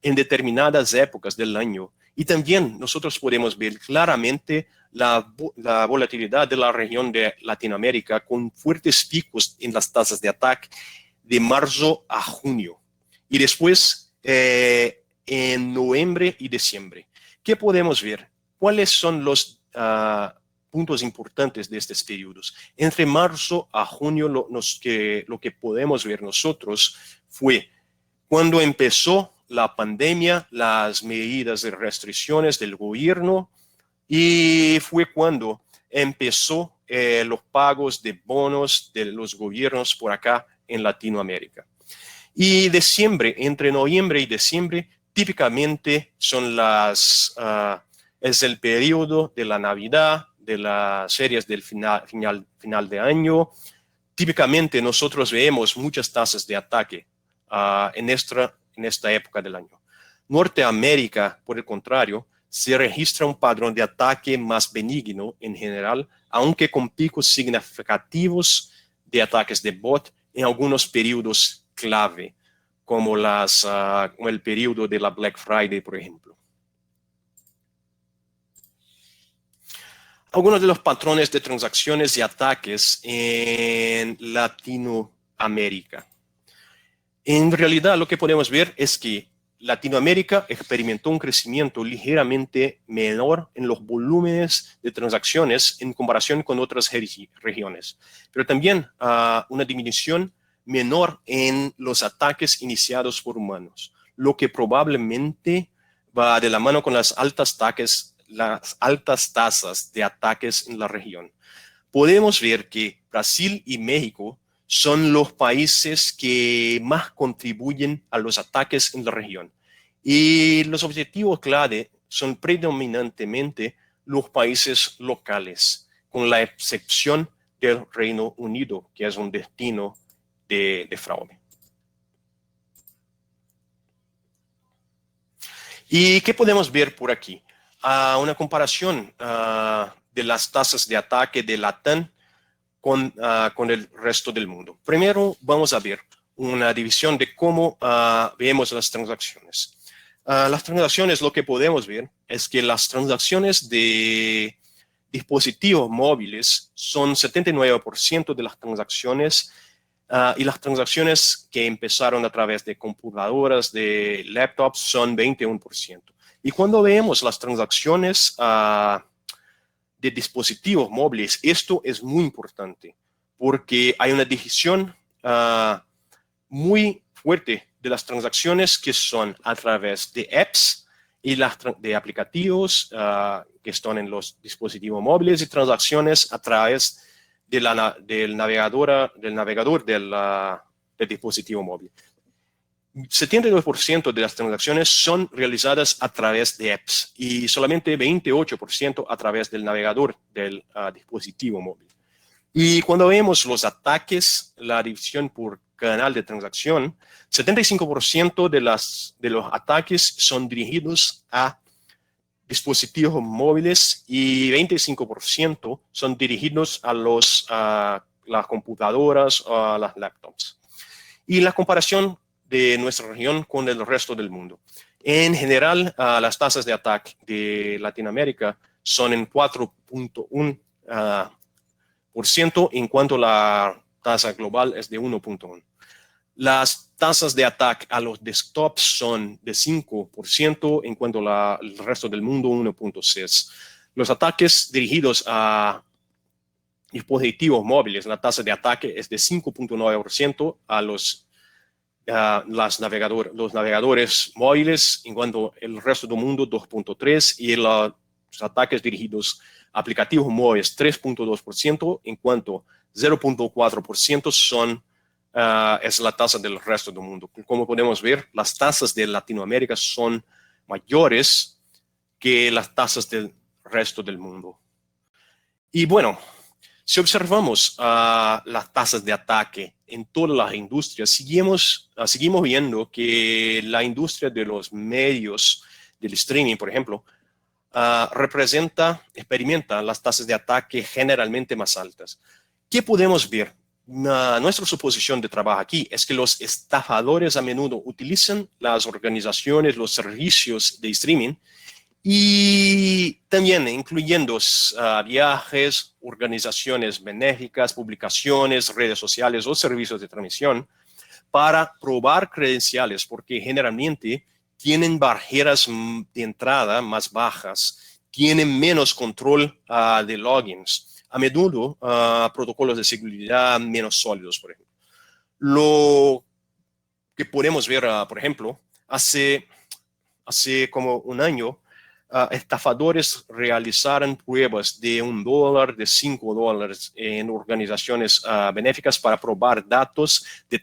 en determinadas épocas del año. Y también nosotros podemos ver claramente la volatilidad de la región de Latinoamérica con fuertes picos en las tasas de ataque de marzo a junio. Y después en noviembre y diciembre. ¿Qué podemos ver? ¿Cuáles son los puntos importantes de estos periodos? Entre marzo a junio lo que podemos ver nosotros fue cuando empezó la pandemia, las medidas de restricciones del gobierno, y fue cuando empezó los pagos de bonos de los gobiernos por acá en Latinoamérica. Y diciembre, entre noviembre y diciembre, típicamente es el periodo de la Navidad, de las series del final de año. Típicamente nosotros vemos muchas tasas de ataque en esta época del año. Norteamérica, por el contrario, se registra un patrón de ataque más benigno en general, aunque con picos significativos de ataques de bot en algunos periodos clave, como el periodo de la Black Friday, por ejemplo. Algunos de los patrones de transacciones y ataques en Latinoamérica. En realidad, lo que podemos ver es que Latinoamérica experimentó un crecimiento ligeramente menor en los volúmenes de transacciones en comparación con otras regiones, pero también una disminución menor en los ataques iniciados por humanos, lo que probablemente va de la mano con las altas tasas de ataques en la región. Podemos ver que Brasil y México son los países que más contribuyen a los ataques en la región. Y los objetivos clave son predominantemente los países locales, con la excepción del Reino Unido, que es un destino de fraude. ¿Y qué podemos ver por aquí? Una comparación de las tasas de ataque de LATAM con el resto del mundo. Primero vamos a ver una división de cómo vemos las transacciones. Las transacciones, lo que podemos ver es que las transacciones de dispositivos móviles son 79% de las transacciones y las transacciones que empezaron a través de computadoras, de laptops, son 21%. Y cuando vemos las transacciones de dispositivos móviles, esto es muy importante porque hay una división muy fuerte de las transacciones que son a través de apps y de aplicativos que están en los dispositivos móviles y transacciones a través del navegador del dispositivo móvil. 72% de las transacciones son realizadas a través de apps y solamente 28% a través del navegador del dispositivo móvil. Y cuando vemos los ataques, la división por canal de transacción, 75% de los ataques son dirigidos a dispositivos móviles y 25% son dirigidos a las computadoras o a las laptops. Y la comparación de nuestra región con el resto del mundo. En general, las tasas de ataque de Latinoamérica son en 4.1%, en cuanto la tasa global es de 1.1%. Las tasas de ataque a los desktops son de 5%, en cuanto el resto del mundo 1.6%. Los ataques dirigidos a dispositivos móviles, la tasa de ataque es de 5.9% a los navegadores móviles, en cuanto el resto del mundo 2.3%, y los ataques dirigidos a aplicativos móviles 3.2%, en cuanto 0.4% es la tasa del resto del mundo. Como podemos ver, las tasas de Latinoamérica son mayores que las tasas del resto del mundo. Y bueno, si observamos las tasas de ataque en todas las industrias, seguimos viendo que la industria de los medios del streaming, por ejemplo, experimenta las tasas de ataque generalmente más altas. ¿Qué podemos ver? Nuestra suposición de trabajo aquí es que los estafadores a menudo utilizan las organizaciones, los servicios de streaming, y también incluyendo viajes, organizaciones benéficas, publicaciones, redes sociales o servicios de transmisión para probar credenciales, porque generalmente tienen barreras de entrada más bajas, tienen menos control de logins, a menudo protocolos de seguridad menos sólidos, por ejemplo. Lo que podemos ver, por ejemplo, hace como un año, estafadores realizaran pruebas de $1, de $5 en organizaciones benéficas para probar datos de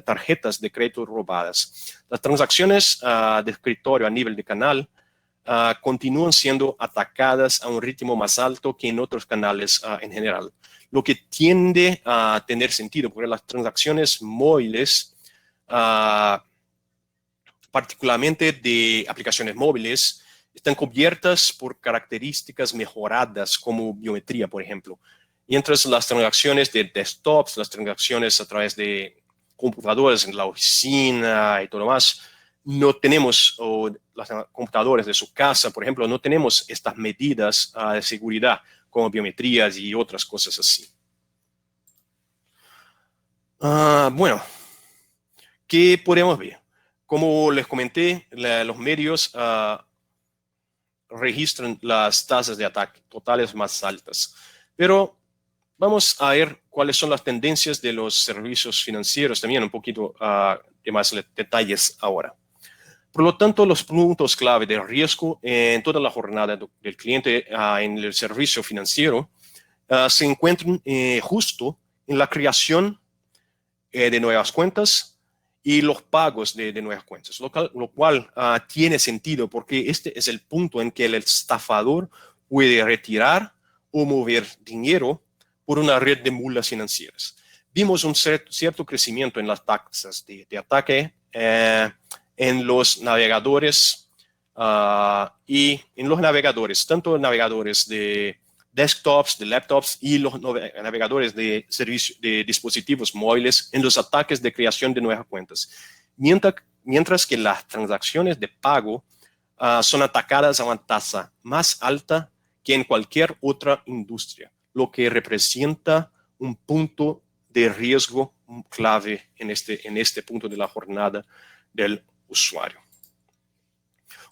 tarjetas de crédito robadas. Las transacciones de escritorio a nivel de canal continúan siendo atacadas a un ritmo más alto que en otros canales en general, lo que tiende a tener sentido porque las transacciones móviles, particularmente de aplicaciones móviles, están cubiertas por características mejoradas como biometría, por ejemplo. Mientras las transacciones de desktops, las transacciones a través de computadoras en la oficina y todo más, no tenemos, o las computadoras de su casa, por ejemplo, no tenemos estas medidas de seguridad como biometrías y otras cosas así. Bueno, ¿qué podemos ver? Como les comenté, los medios registran las tasas de ataque totales más altas. Pero vamos a ver cuáles son las tendencias de los servicios financieros, también un poquito de más detalles ahora. Por lo tanto, los puntos clave de riesgo en toda la jornada del cliente en el servicio financiero se encuentran justo en la creación de nuevas cuentas y los pagos de nuevas cuentas, lo cual tiene sentido porque este es el punto en que el estafador puede retirar o mover dinero por una red de mulas financieras. Vimos un cierto crecimiento en las tasas de ataque en los navegadores y en los navegadores, tanto navegadores de desktops, de laptops y los navegadores de dispositivos móviles en los ataques de creación de nuevas cuentas. Mientras que las transacciones de pago son atacadas a una tasa más alta que en cualquier otra industria, lo que representa un punto de riesgo clave en este punto de la jornada del usuario.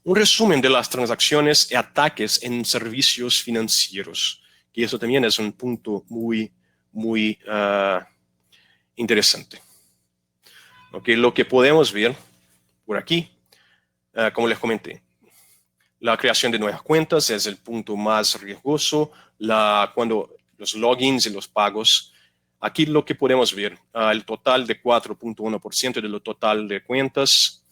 Un resumen de las transacciones y ataques en servicios financieros, que eso también es un punto muy interesante. Okay, lo que podemos ver por aquí, como les comenté, la creación de nuevas cuentas es el punto más riesgoso, cuando los logins y los pagos. Aquí lo que podemos ver, el total de 4.1% de lo total de cuentas,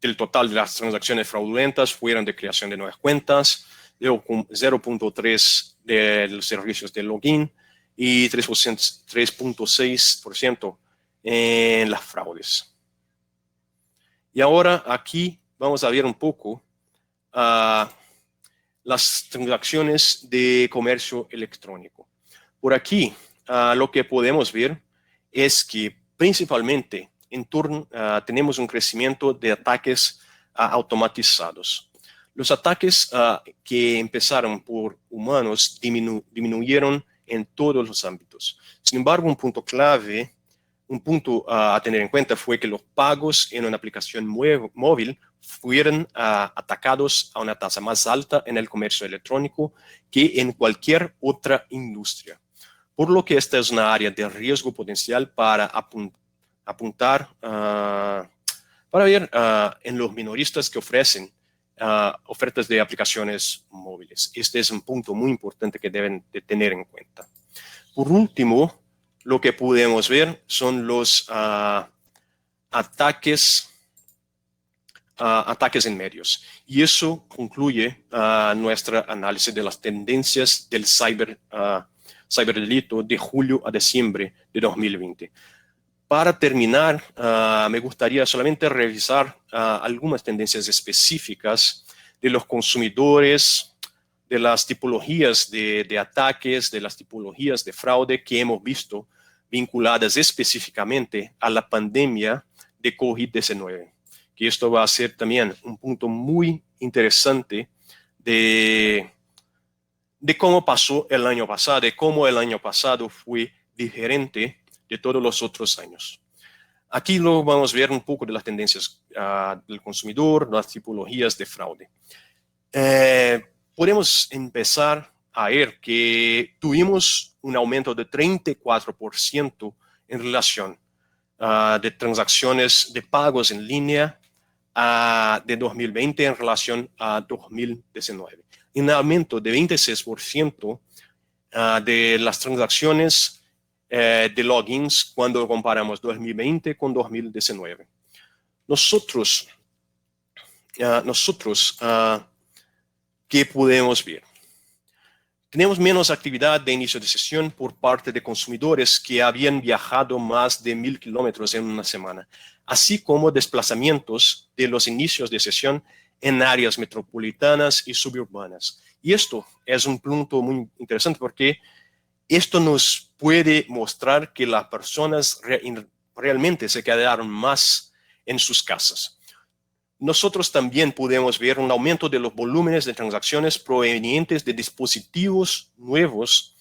del total de las transacciones fraudulentas fueron de creación de nuevas cuentas, 0.3% de los servicios de login y 3.6% en las fraudes. Y ahora aquí vamos a ver un poco las transacciones de comercio electrónico. Por aquí lo que podemos ver es que principalmente tenemos un crecimiento de ataques automatizados. Los ataques que empezaron por humanos disminuyeron en todos los ámbitos. Sin embargo, un punto clave, un punto a tener en cuenta fue que los pagos en una aplicación móvil fueron atacados a una tasa más alta en el comercio electrónico que en cualquier otra industria. Por lo que esta es una área de riesgo potencial para apuntar para ver en los minoristas que ofrecen ofertas de aplicaciones móviles. Este es un punto muy importante que deben de tener en cuenta. Por último, lo que podemos ver son los ataques en medios. Y eso concluye nuestro análisis de las tendencias del ciberdelito de julio a diciembre de 2020. Para terminar, me gustaría solamente revisar algunas tendencias específicas de los consumidores, de las tipologías de ataques, de las tipologías de fraude que hemos visto vinculadas específicamente a la pandemia de COVID-19. Que esto va a ser también un punto muy interesante de cómo pasó el año pasado, de cómo el año pasado fue diferente de todos los otros años. Aquí lo vamos a ver un poco de las tendencias del consumidor, las tipologías de fraude. Podemos empezar a ver que tuvimos un aumento de 34% en relación de transacciones de pagos en línea de 2020 en relación a 2019. Un aumento de 26% de las transacciones de logins cuando comparamos 2020 con 2019. Nosotros, ¿qué podemos ver? Tenemos menos actividad de inicio de sesión por parte de consumidores que habían viajado más de 1.000 kilómetros en una semana, así como desplazamientos de los inicios de sesión en áreas metropolitanas y suburbanas. Y esto es un punto muy interesante porque esto nos puede mostrar que las personas realmente se quedaron más en sus casas. Nosotros también podemos ver un aumento de los volúmenes de transacciones provenientes de dispositivos nuevos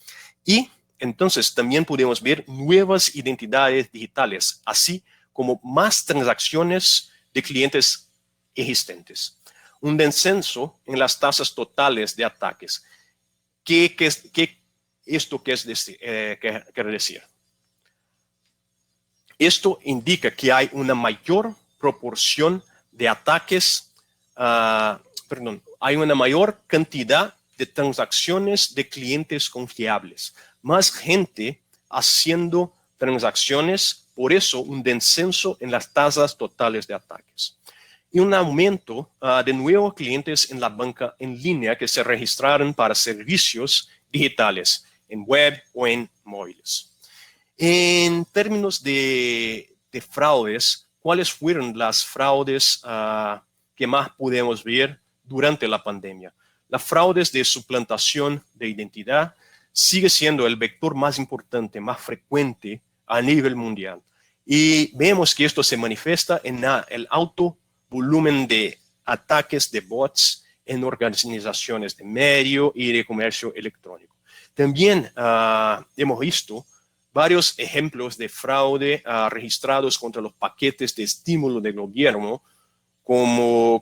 y entonces también podemos ver nuevas identidades digitales, así como más transacciones de clientes existentes. Un descenso en las tasas totales de ataques. ¿Qué esto quiere decir? Esto indica que hay una mayor proporción de ataques, hay una mayor cantidad de transacciones de clientes confiables, más gente haciendo transacciones, por eso un descenso en las tasas totales de ataques. Y un aumento de nuevos clientes en la banca en línea que se registraron para servicios digitales en web o en móviles. En términos de fraudes, ¿cuáles fueron las fraudes que más pudimos ver durante la pandemia? Las fraudes de suplantación de identidad sigue siendo el vector más importante, más frecuente a nivel mundial. Y vemos que esto se manifiesta en el alto volumen de ataques de bots en organizaciones de medio y de comercio electrónico. También hemos visto varios ejemplos de fraude registrados contra los paquetes de estímulo del gobierno, como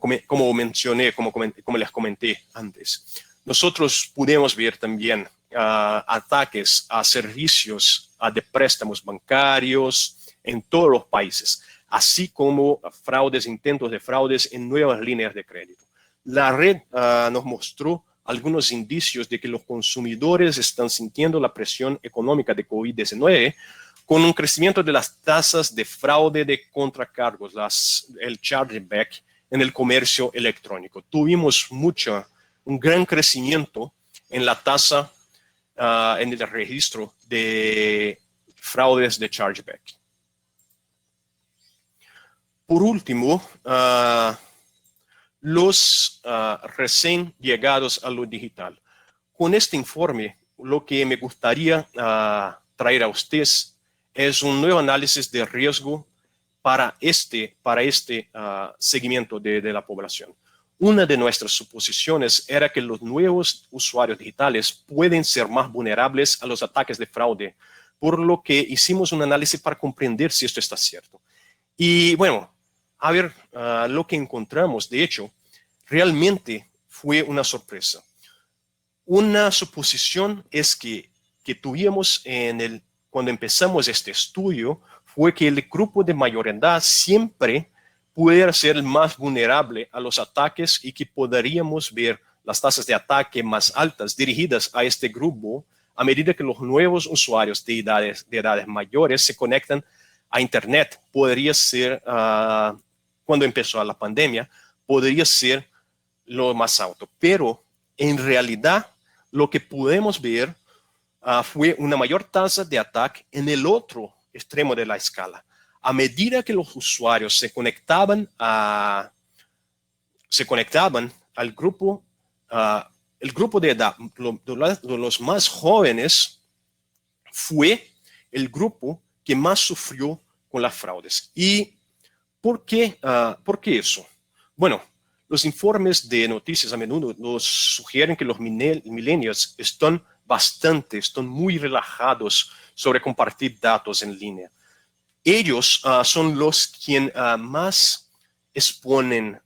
les comenté antes. Nosotros pudimos ver también ataques a servicios de préstamos bancarios en todos los países, así como fraudes, intentos de fraudes en nuevas líneas de crédito. La red nos mostró algunos indicios de que los consumidores están sintiendo la presión económica de COVID-19 con un crecimiento de las tasas de fraude de contracargos, el chargeback en el comercio electrónico. Tuvimos un gran crecimiento en la tasa, en el registro de fraudes de chargeback. Por último, los recién llegados a lo digital. Con este informe, lo que me gustaría traer a ustedes es un nuevo análisis de riesgo para este seguimiento de la población. Una de nuestras suposiciones era que los nuevos usuarios digitales pueden ser más vulnerables a los ataques de fraude, por lo que hicimos un análisis para comprender si esto está cierto. Y bueno, a ver, lo que encontramos, de hecho, realmente fue una sorpresa. Una suposición es que tuvimos cuando empezamos este estudio fue que el grupo de mayor edad siempre pudiera ser el más vulnerable a los ataques y que podríamos ver las tasas de ataque más altas dirigidas a este grupo a medida que los nuevos usuarios de edades mayores se conectan a Internet. Podría ser, cuando empezó la pandemia, podría ser lo más alto. Pero en realidad lo que podemos ver fue una mayor tasa de ataque en el otro extremo de la escala. A medida que los usuarios se conectaban al grupo, el grupo de edad, los más jóvenes, fue el grupo que más sufrió con las fraudes. ¿Y por qué eso? Bueno, los informes de noticias a menudo nos sugieren que los millennials están muy relajados sobre compartir datos en línea. Ellos son los quienes más exponen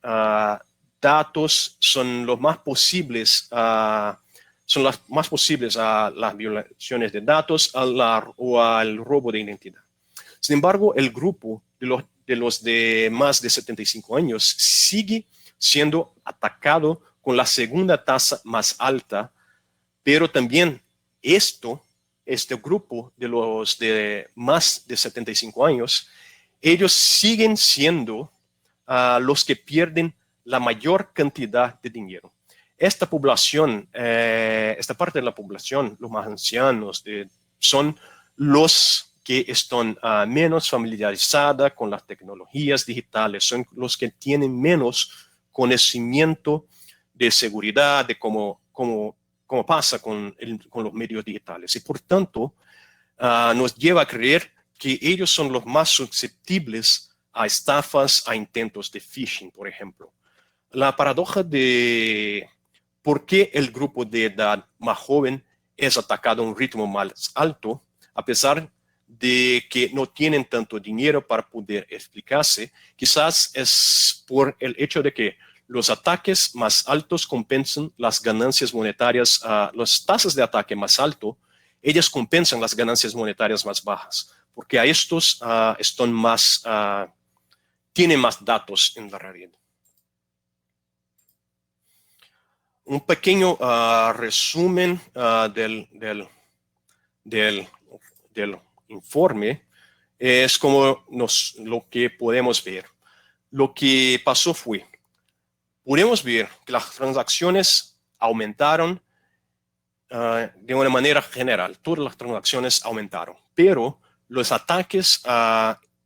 datos, son los más posibles, a las violaciones de datos o al robo de identidad. Sin embargo, el grupo de los de los de más de 75 años sigue siendo atacado con la segunda tasa más alta, pero también este grupo de los de más de 75 años, ellos siguen siendo los que pierden la mayor cantidad de dinero. Esta población, esta parte de la población, los más ancianos, son los que están menos familiarizados con las tecnologías digitales, son los que tienen menos conocimiento de seguridad, de cómo pasa con los medios digitales. Y por tanto, nos lleva a creer que ellos son los más susceptibles a estafas, a intentos de phishing, por ejemplo. La paradoja de por qué el grupo de edad más joven es atacado a un ritmo más alto, a pesar de que no tienen tanto dinero para poder explicarse, quizás es por el hecho de que los ataques más altos compensan las ganancias monetarias, las tasas de ataque más alto, ellas compensan las ganancias monetarias más bajas, porque a estos están más, tienen más datos en la red. Un pequeño resumen del informe es como lo que podemos ver. Lo que pasó fue, podemos ver que las transacciones aumentaron de una manera general. Todas las transacciones aumentaron, pero los ataques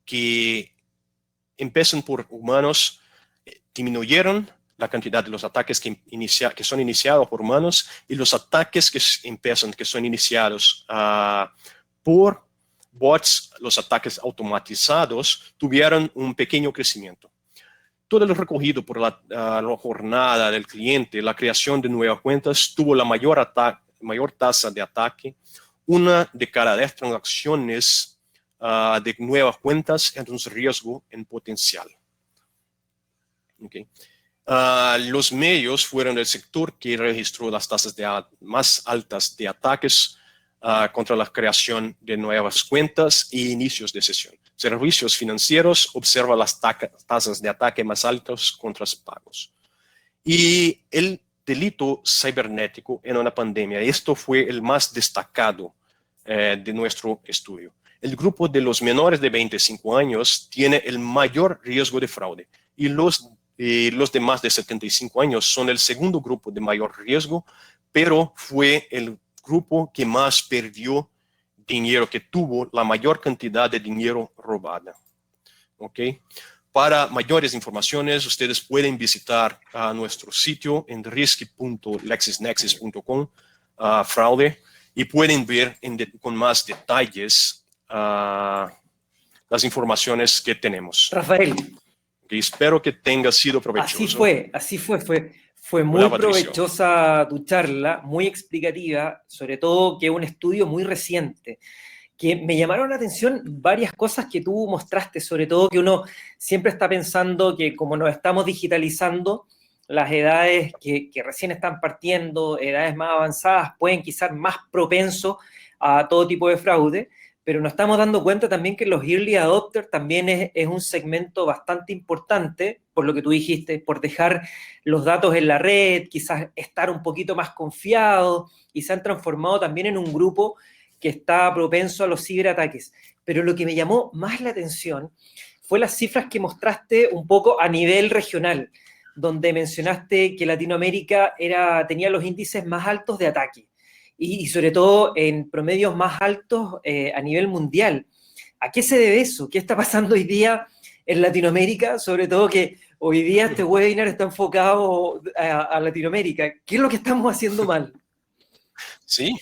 que empiezan por humanos disminuyeron la cantidad de los ataques que son iniciados por humanos y los ataques que son iniciados por bots, los ataques automatizados, tuvieron un pequeño crecimiento. Todo lo recogido por la jornada del cliente, la creación de nuevas cuentas, tuvo la mayor tasa de ataque. Una de cada 10 transacciones de nuevas cuentas es un riesgo en potencial. Okay. Los medios fueron el sector que registró las tasas más altas de ataques contra la creación de nuevas cuentas e inicios de sesión. Servicios financieros observa las tasas de ataque más altas contra pagos. Y el delito cibernético en una pandemia, esto fue el más destacado de nuestro estudio. El grupo de los menores de 25 años tiene el mayor riesgo de fraude y los de más de 75 años son el segundo grupo de mayor riesgo, pero fue el grupo que más perdió dinero, que tuvo la mayor cantidad de dinero robada. ¿Okay? Para mayores informaciones, ustedes pueden visitar nuestro sitio en risk.lexisnexis.com, fraude, y pueden ver con más detalles las informaciones que tenemos. Rafael. Okay, espero que tenga sido provechoso. Así fue muy provechosa tu charla, muy explicativa, sobre todo que es un estudio muy reciente, que me llamaron la atención varias cosas que tú mostraste, sobre todo que uno siempre está pensando que como nos estamos digitalizando, las edades que recién están partiendo, edades más avanzadas, pueden quizás más propensos a todo tipo de fraude, pero nos estamos dando cuenta también que los early adopters también es un segmento bastante importante, por lo que tú dijiste, por dejar los datos en la red, quizás estar un poquito más confiados, y se han transformado también en un grupo que está propenso a los ciberataques. Pero lo que me llamó más la atención fue las cifras que mostraste un poco a nivel regional, donde mencionaste que Latinoamérica tenía los índices más altos de ataque. Y sobre todo en promedios más altos a nivel mundial. ¿A qué se debe eso? ¿Qué está pasando hoy día en Latinoamérica? Sobre todo que hoy día este webinar está enfocado a Latinoamérica. ¿Qué es lo que estamos haciendo mal? Sí.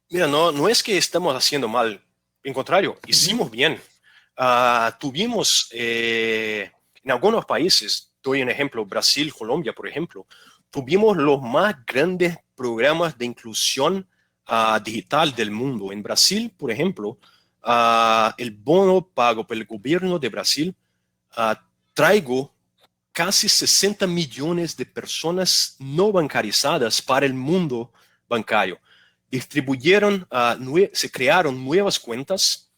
Mira, no es que estamos haciendo mal. En contrario, hicimos bien. Tuvimos en algunos países, doy un ejemplo, Brasil, Colombia, por ejemplo, tuvimos los más grandes programas de inclusión digital del mundo. En Brasil, por ejemplo, el bono pago por el gobierno de Brasil traigo casi 60 millones de personas no bancarizadas para el mundo bancario. Se crearon nuevas cuentas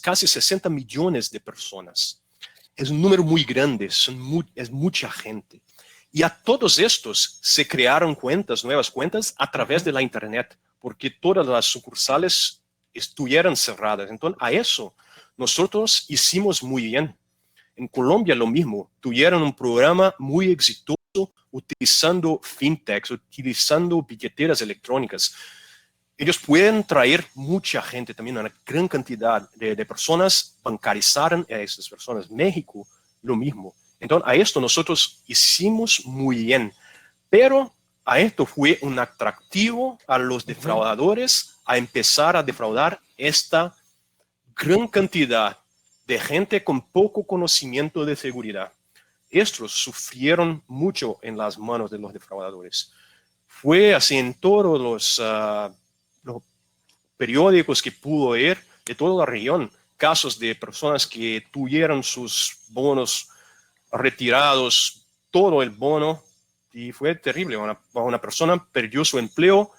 casi 60 millones de personas. Es un número muy grande, es mucha gente. Y a todos estos se crearon nuevas cuentas a través de la Internet, porque todas las sucursales estuvieran cerradas. Entonces, a eso nosotros hicimos muy bien. En Colombia lo mismo, tuvieron un programa muy exitoso utilizando fintechs, utilizando billeteras electrónicas. Ellos pueden traer mucha gente, también una gran cantidad de personas, bancarizaron a esas personas. México, lo mismo. Entonces, a esto nosotros hicimos muy bien, pero a esto fue un atractivo a los defraudadores a empezar a defraudar esta gran cantidad de gente con poco conocimiento de seguridad. Estos sufrieron mucho en las manos de los defraudadores. Fue así en todos los periódicos que pudo ver de toda la región, casos de personas que tuvieron sus bonos retirados, todo el bono, y fue terrible. Una persona perdió su empleo,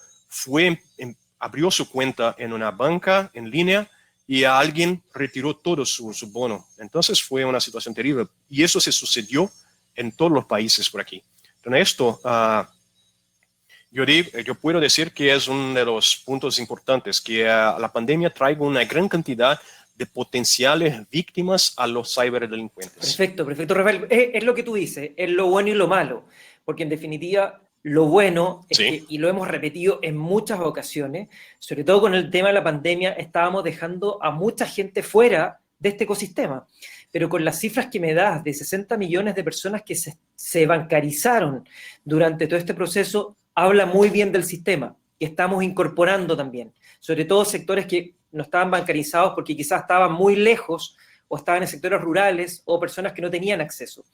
abrió su cuenta en una banca en línea y a alguien retiró todo su bono. Entonces fue una situación terrible y eso se sucedió en todos los países por aquí. Entonces esto, yo puedo decir que es uno de los puntos importantes, que la pandemia trae una gran cantidad de potenciales víctimas a los ciberdelincuentes. Perfecto, perfecto, Rafael. Es lo que tú dices, es lo bueno y lo malo, porque en definitiva lo bueno es que, y lo hemos repetido en muchas ocasiones, sobre todo con el tema de la pandemia, estábamos dejando a mucha gente fuera de este ecosistema. Pero con las cifras que me das de 60 millones de personas que se bancarizaron durante todo este proceso, habla muy bien del sistema, que estamos incorporando también, sobre todo sectores que no estaban bancarizados porque quizás estaban muy lejos o estaban en sectores rurales o personas que no tenían acceso.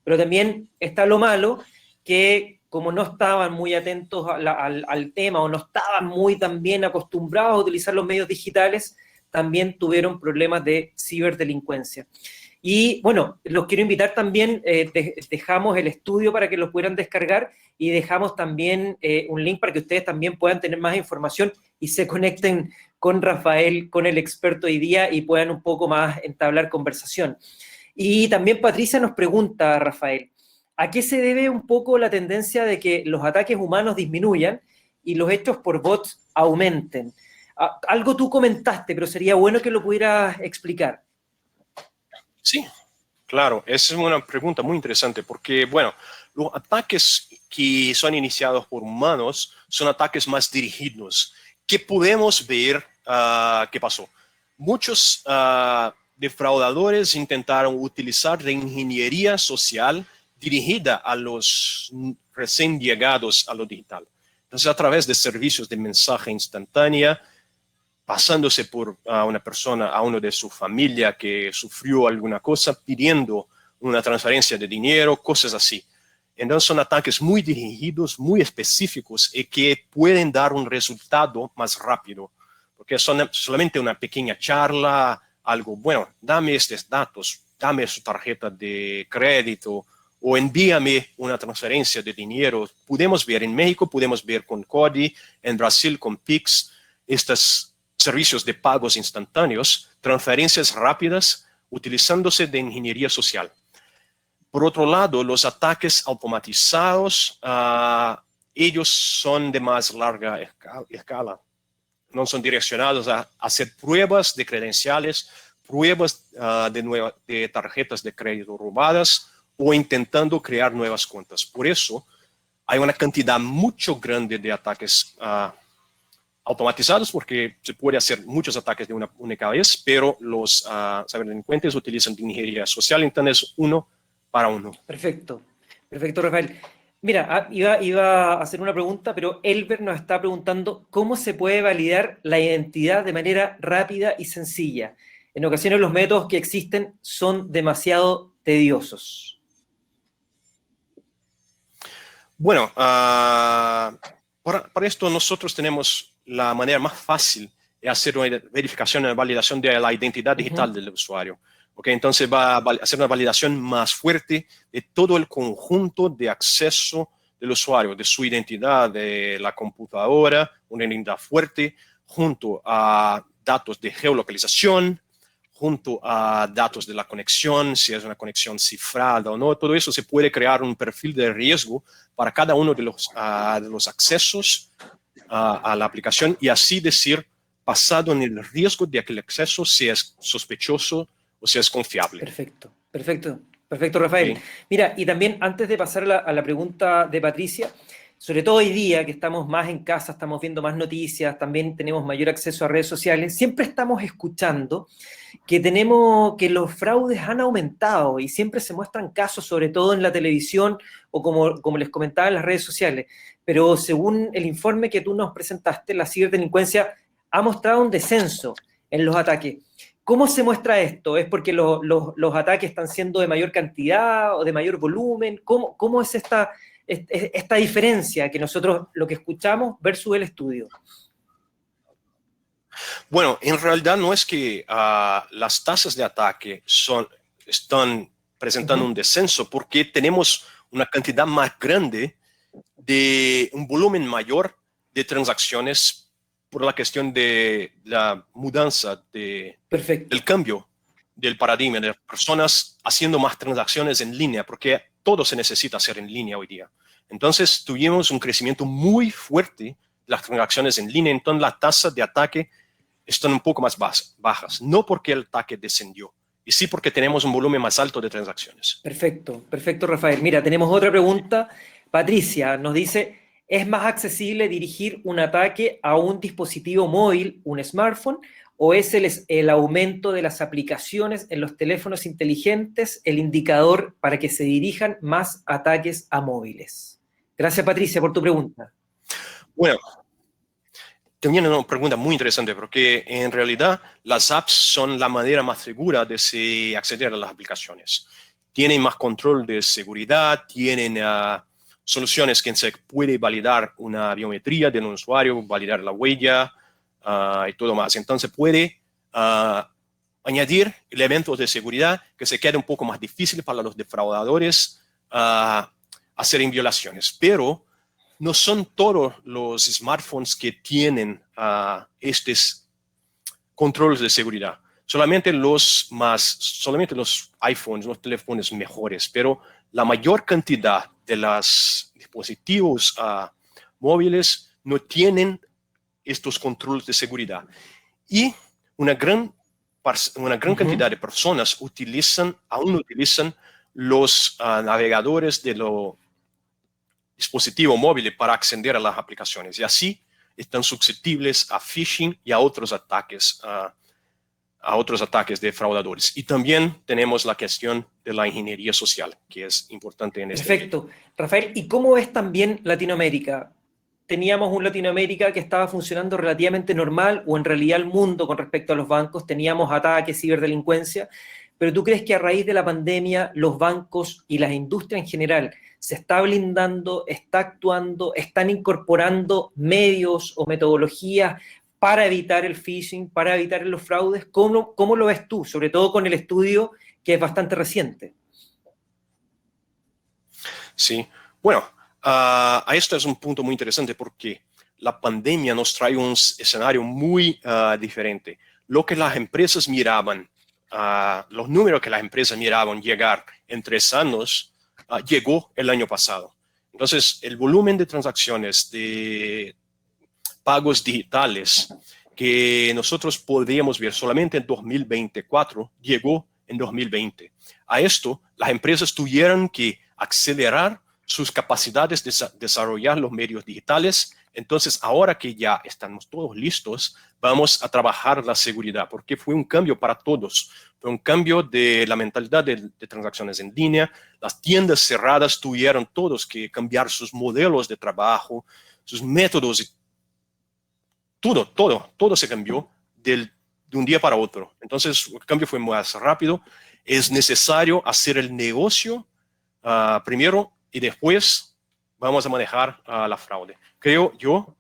Pero también está lo malo, que como no estaban muy atentos al tema o no estaban muy también acostumbrados a utilizar los medios digitales, también tuvieron problemas de ciberdelincuencia. Y bueno, los quiero invitar también, dejamos el estudio para que lo puedan descargar y dejamos también un link para que ustedes también puedan tener más información y se conecten con Rafael, con el experto hoy día y puedan un poco más entablar conversación. Y también Patricia nos pregunta, Rafael, ¿a qué se debe un poco la tendencia de que los ataques humanos disminuyan y los hechos por bots aumenten? Algo tú comentaste, pero sería bueno que lo pudieras explicar. Sí, claro, esa es una pregunta muy interesante porque, bueno, los ataques que son iniciados por humanos son ataques más dirigidos. ¿Qué podemos ver qué pasó? Muchos defraudadores intentaron utilizar la ingeniería social dirigida a los recién llegados a lo digital. Entonces, a través de servicios de mensaje instantánea, pasándose por una persona, a uno de su familia que sufrió alguna cosa, pidiendo una transferencia de dinero, cosas así. Entonces son ataques muy dirigidos, muy específicos y que pueden dar un resultado más rápido, porque son solamente una pequeña charla, algo, bueno, dame estos datos, dame su tarjeta de crédito o envíame una transferencia de dinero. Podemos ver en México, podemos ver con CODI, en Brasil con Pix, estos servicios de pagos instantáneos, transferencias rápidas, utilizándose de ingeniería social. Por otro lado, los ataques automatizados, ellos son de más larga escala. No son direccionados a hacer pruebas de credenciales, pruebas de tarjetas de crédito robadas o intentando crear nuevas cuentas. Por eso, hay una cantidad mucho grande de ataques automatizados, porque se puede hacer muchos ataques de una única vez, pero los ciberdelincuentes utilizan ingeniería social, entonces uno para uno. Perfecto, perfecto, Rafael. Mira, iba a hacer una pregunta, pero Elber nos está preguntando cómo se puede validar la identidad de manera rápida y sencilla. En ocasiones los métodos que existen son demasiado tediosos. Bueno, para esto nosotros tenemos la manera más fácil de hacer una verificación y validación de la identidad digital del usuario. Okay, entonces va a hacer una validación más fuerte de todo el conjunto de acceso del usuario, de su identidad, de la computadora, una identidad fuerte, junto a datos de geolocalización, junto a datos de la conexión, si es una conexión cifrada o no, todo eso se puede crear un perfil de riesgo para cada uno de los accesos a la aplicación y así decir, basado en el riesgo de aquel acceso, si es sospechoso o si es confiable. Perfecto, perfecto, perfecto, Rafael. Sí. Mira, y también antes de pasar a la pregunta de Patricia, sobre todo hoy día que estamos más en casa, estamos viendo más noticias, también tenemos mayor acceso a redes sociales, siempre estamos escuchando que los fraudes han aumentado y siempre se muestran casos, sobre todo en la televisión o como les comentaba en las redes sociales. Pero según el informe que tú nos presentaste, la ciberdelincuencia ha mostrado un descenso en los ataques. ¿Cómo se muestra esto? ¿Es porque los ataques están siendo de mayor cantidad o de mayor volumen? ¿Cómo es esta diferencia que nosotros lo que escuchamos versus el estudio? Bueno, en realidad no es que las tasas de ataque están presentando un descenso porque tenemos una cantidad más grande de un volumen mayor de transacciones por la cuestión de la mudanza del cambio del paradigma de las personas haciendo más transacciones en línea, porque todo se necesita hacer en línea hoy día. Entonces tuvimos un crecimiento muy fuerte de las transacciones en línea, entonces las tasas de ataque están un poco más bajas, no porque el ataque descendió, y sí porque tenemos un volumen más alto de transacciones. Perfecto, perfecto, Rafael. Mira, tenemos otra pregunta. Patricia nos dice, ¿es más accesible dirigir un ataque a un dispositivo móvil, un smartphone, o es el aumento de las aplicaciones en los teléfonos inteligentes el indicador para que se dirijan más ataques a móviles? Gracias, Patricia, por tu pregunta. Bueno, también una pregunta muy interesante porque en realidad las apps son la manera más segura de acceder a las aplicaciones. Tienen más control de seguridad, tienen soluciones que se puede validar una biometría de un usuario, validar la huella y todo más. Entonces puede añadir elementos de seguridad que se quede un poco más difícil para los defraudadores hacer violaciones. Pero no son todos los smartphones que tienen estos controles de seguridad. Solamente los iPhones, los teléfonos mejores, pero la mayor cantidad de los dispositivos móviles no tienen estos controles de seguridad. Y una gran cantidad de personas aún utilizan los navegadores de los dispositivos móviles para acceder a las aplicaciones. Y así están susceptibles a phishing y a otros ataques defraudadores. Y también tenemos la cuestión de la ingeniería social, que es importante en este Perfecto. momento. Rafael, ¿y cómo es también Latinoamérica? Teníamos un Latinoamérica que estaba funcionando relativamente normal, o en realidad el mundo con respecto a los bancos, teníamos ataques, ciberdelincuencia, pero ¿tú crees que a raíz de la pandemia los bancos y las industrias en general se está blindando, está actuando, están incorporando medios o metodologías para evitar el phishing, para evitar los fraudes? ¿Cómo lo ves tú, sobre todo con el estudio que es bastante reciente? Sí, bueno, esto es un punto muy interesante porque la pandemia nos trae un escenario muy diferente. Lo que las empresas miraban, los números que las empresas miraban llegar en 3 años, llegó el año pasado. Entonces, el volumen de transacciones de pagos digitales que nosotros podríamos ver solamente en 2024, llegó en 2020. A esto, las empresas tuvieron que acelerar sus capacidades de desarrollar los medios digitales. Entonces, ahora que ya estamos todos listos, vamos a trabajar la seguridad, porque fue un cambio para todos. Fue un cambio de la mentalidad de transacciones en línea. Las tiendas cerradas tuvieron todos que cambiar sus modelos de trabajo, sus métodos. Todo se cambió de un día para otro. Entonces, el cambio fue más rápido. Es necesario hacer el negocio primero y después vamos a manejar la fraude. Creo yo,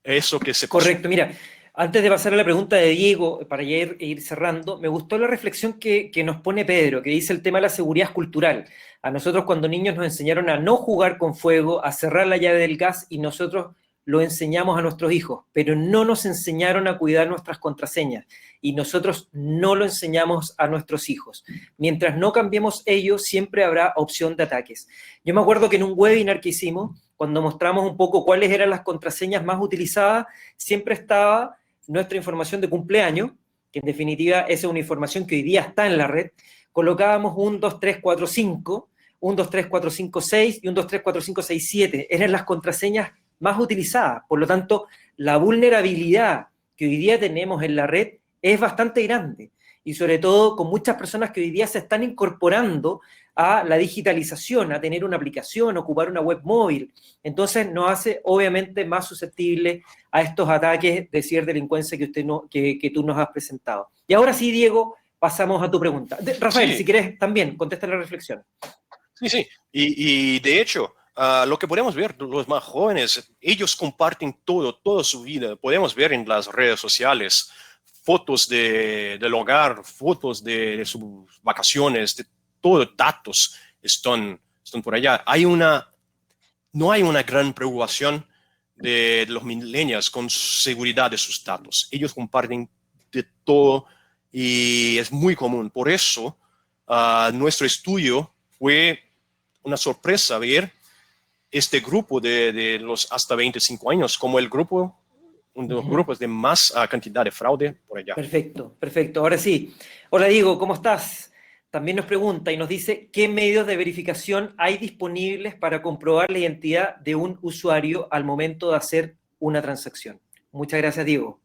eso que se pasó. Correcto, mira, antes de pasar a la pregunta de Diego, para ya ir cerrando, me gustó la reflexión que nos pone Pedro, que dice el tema de la seguridad cultural. A nosotros cuando niños nos enseñaron a no jugar con fuego, a cerrar la llave del gas, y nosotros lo enseñamos a nuestros hijos, pero no nos enseñaron a cuidar nuestras contraseñas y nosotros no lo enseñamos a nuestros hijos. Mientras no cambiemos ello, siempre habrá opción de ataques. Yo me acuerdo que en un webinar que hicimos, cuando mostramos un poco cuáles eran las contraseñas más utilizadas, siempre estaba nuestra información de cumpleaños, que en definitiva esa es una información que hoy día está en la red. Colocábamos 1, 2, 3, 4, 5, 1, 2, 3, 4, 5, 6 y 1, 2, 3, 4, 5, 6, 7. Eran las contraseñas más utilizadas. Por lo tanto, la vulnerabilidad que hoy día tenemos en la red es bastante grande. Y sobre todo con muchas personas que hoy día se están incorporando a la digitalización, a tener una aplicación, a ocupar una web móvil. Entonces nos hace obviamente más susceptible a estos ataques de ciberdelincuencia que tú nos has presentado. Y ahora sí, Diego, pasamos a tu pregunta. Rafael, Sí. si quieres también, contesta la reflexión. Sí. Y de hecho, lo que podemos ver, los más jóvenes, ellos comparten toda su vida. Podemos ver en las redes sociales fotos del hogar, fotos de sus vacaciones, de todos datos están por allá. No hay una gran preocupación de los millennials con seguridad de sus datos. Ellos comparten de todo y es muy común. Por eso, nuestro estudio fue una sorpresa ver este grupo de los hasta 25 años como uno de los grupos de más cantidad de fraude por allá. Perfecto. Ahora sí. Hola, Diego, ¿cómo estás? También nos pregunta y nos dice qué medios de verificación hay disponibles para comprobar la identidad de un usuario al momento de hacer una transacción. Muchas gracias, Diego.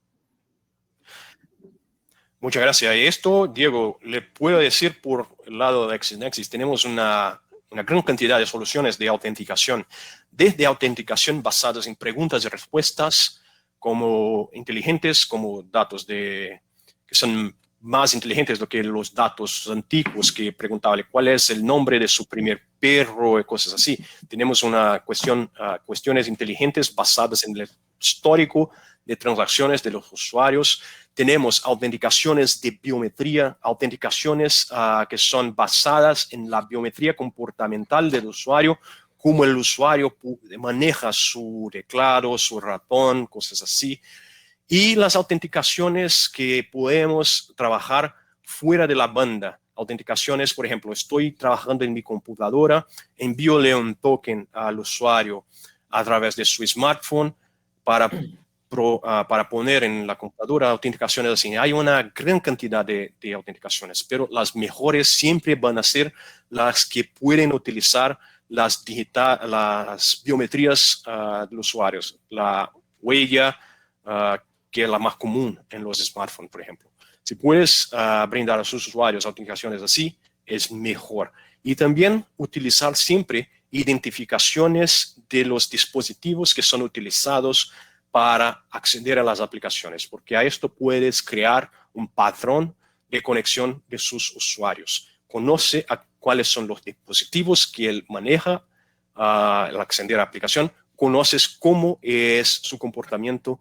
Muchas gracias. Y esto, Diego, le puedo decir por el lado de LexisNexis, tenemos una gran cantidad de soluciones de autenticación, desde autenticación basadas en preguntas y respuestas, como inteligentes, como datos que son más inteligentes do que los datos antiguos que preguntaban cuál es el nombre de su primer perro y cosas así. Tenemos cuestiones inteligentes basadas en el histórico de transacciones de los usuarios. Tenemos autenticaciones de biometría, autenticaciones que son basadas en la biometría comportamental del usuario, cómo el usuario maneja su teclado, su ratón, cosas así. Y las autenticaciones que podemos trabajar fuera de la banda. Autenticaciones, por ejemplo, estoy trabajando en mi computadora, envíole un token al usuario a través de su smartphone para poner en la computadora autenticaciones así. Hay una gran cantidad de autenticaciones, pero las mejores siempre van a ser las que pueden utilizar las biometrías de los usuarios, la huella, que es la más común en los smartphones, por ejemplo. Si puedes brindar a sus usuarios autenticaciones así, es mejor. Y también utilizar siempre identificaciones de los dispositivos que son utilizados para acceder a las aplicaciones, porque a esto puedes crear un patrón de conexión de sus usuarios. Conoce cuáles son los dispositivos que él maneja al acceder a la aplicación, conoces cómo es su comportamiento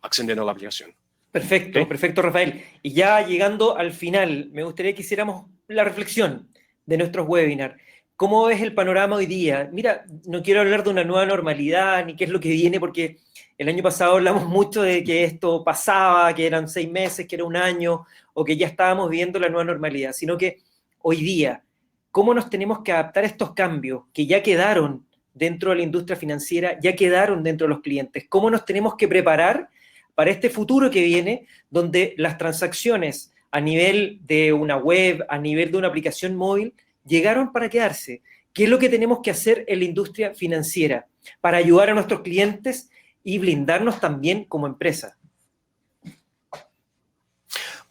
accediendo a la aplicación. Perfecto, ¿Okay? Perfecto, Rafael. Y ya llegando al final, me gustaría que hiciéramos la reflexión de nuestros webinars. ¿Cómo ves el panorama hoy día? Mira, no quiero hablar de una nueva normalidad ni qué es lo que viene, porque el año pasado hablamos mucho de que esto pasaba, que eran 6 meses, que era un año, o que ya estábamos viviendo la nueva normalidad, sino que hoy día, ¿cómo nos tenemos que adaptar a estos cambios que ya quedaron dentro de la industria financiera, ya quedaron dentro de los clientes? ¿Cómo nos tenemos que preparar para este futuro que viene, donde las transacciones a nivel de una web, a nivel de una aplicación móvil, llegaron para quedarse? ¿Qué es lo que tenemos que hacer en la industria financiera para ayudar a nuestros clientes y blindarnos también como empresa?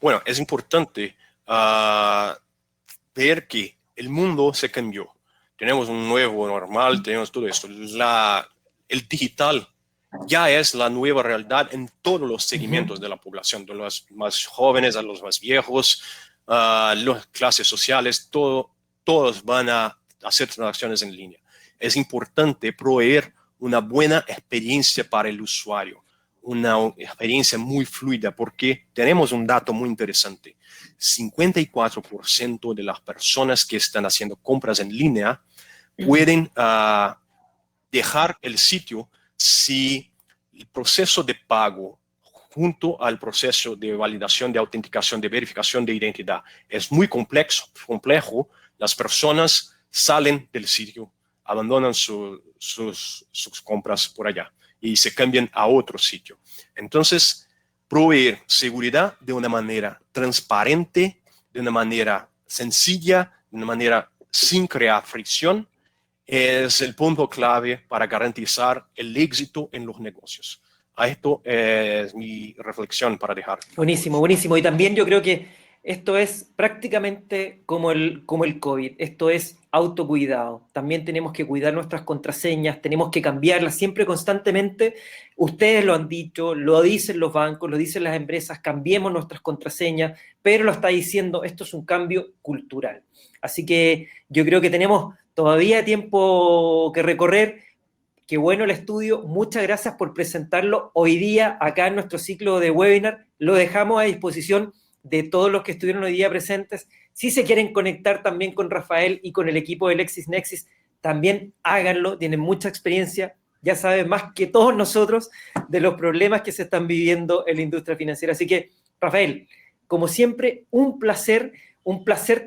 Bueno, es importante ver que el mundo se cambió. Tenemos un nuevo normal, tenemos todo esto. El digital ya es la nueva realidad en todos los segmentos de la población, de los más jóvenes a los más viejos, las clases sociales, todos van a hacer transacciones en línea. Es importante proveer una buena experiencia para el usuario, una experiencia muy fluida, porque tenemos un dato muy interesante. 54% de las personas que están haciendo compras en línea pueden dejar el sitio si el proceso de pago junto al proceso de validación, de autenticación, de verificación de identidad es muy complejo. Las personas salen del sitio, abandonan sus compras por allá y se cambian a otro sitio. Entonces, proveer seguridad de una manera transparente, de una manera sencilla, de una manera sin crear fricción, es el punto clave para garantizar el éxito en los negocios. A esto es mi reflexión para dejar. Buenísimo, buenísimo. Y también yo creo que esto es prácticamente como el COVID. Esto es autocuidado. También tenemos que cuidar nuestras contraseñas, tenemos que cambiarlas siempre constantemente. Ustedes lo han dicho, lo dicen los bancos, lo dicen las empresas, cambiemos nuestras contraseñas, pero lo está diciendo, esto es un cambio cultural. Así que yo creo que tenemos todavía tiempo que recorrer. Qué bueno el estudio, muchas gracias por presentarlo hoy día acá en nuestro ciclo de webinar. Lo dejamos a disposición de todos los que estuvieron hoy día presentes. Si se quieren conectar también con Rafael y con el equipo de LexisNexis, también háganlo, tienen mucha experiencia, ya saben más que todos nosotros de los problemas que se están viviendo en la industria financiera. Así que, Rafael, como siempre, un placer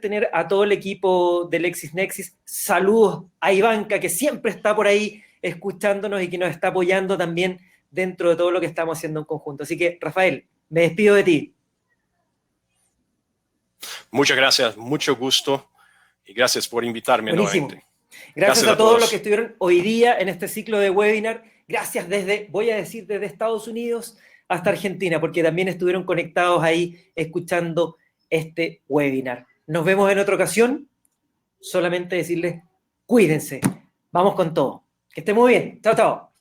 tener a todo el equipo de LexisNexis. Saludos a Ivanka, que siempre está por ahí escuchándonos y que nos está apoyando también dentro de todo lo que estamos haciendo en conjunto. Así que, Rafael, me despido de ti. Muchas gracias, mucho gusto y gracias por invitarme. Buenísimo. Nuevamente. Gracias a todos los que estuvieron hoy día en este ciclo de webinar. Gracias desde Estados Unidos hasta Argentina, porque también estuvieron conectados ahí escuchando este webinar. Nos vemos en otra ocasión. Solamente decirles, cuídense. Vamos con todo. Que estén muy bien. Chao, chao.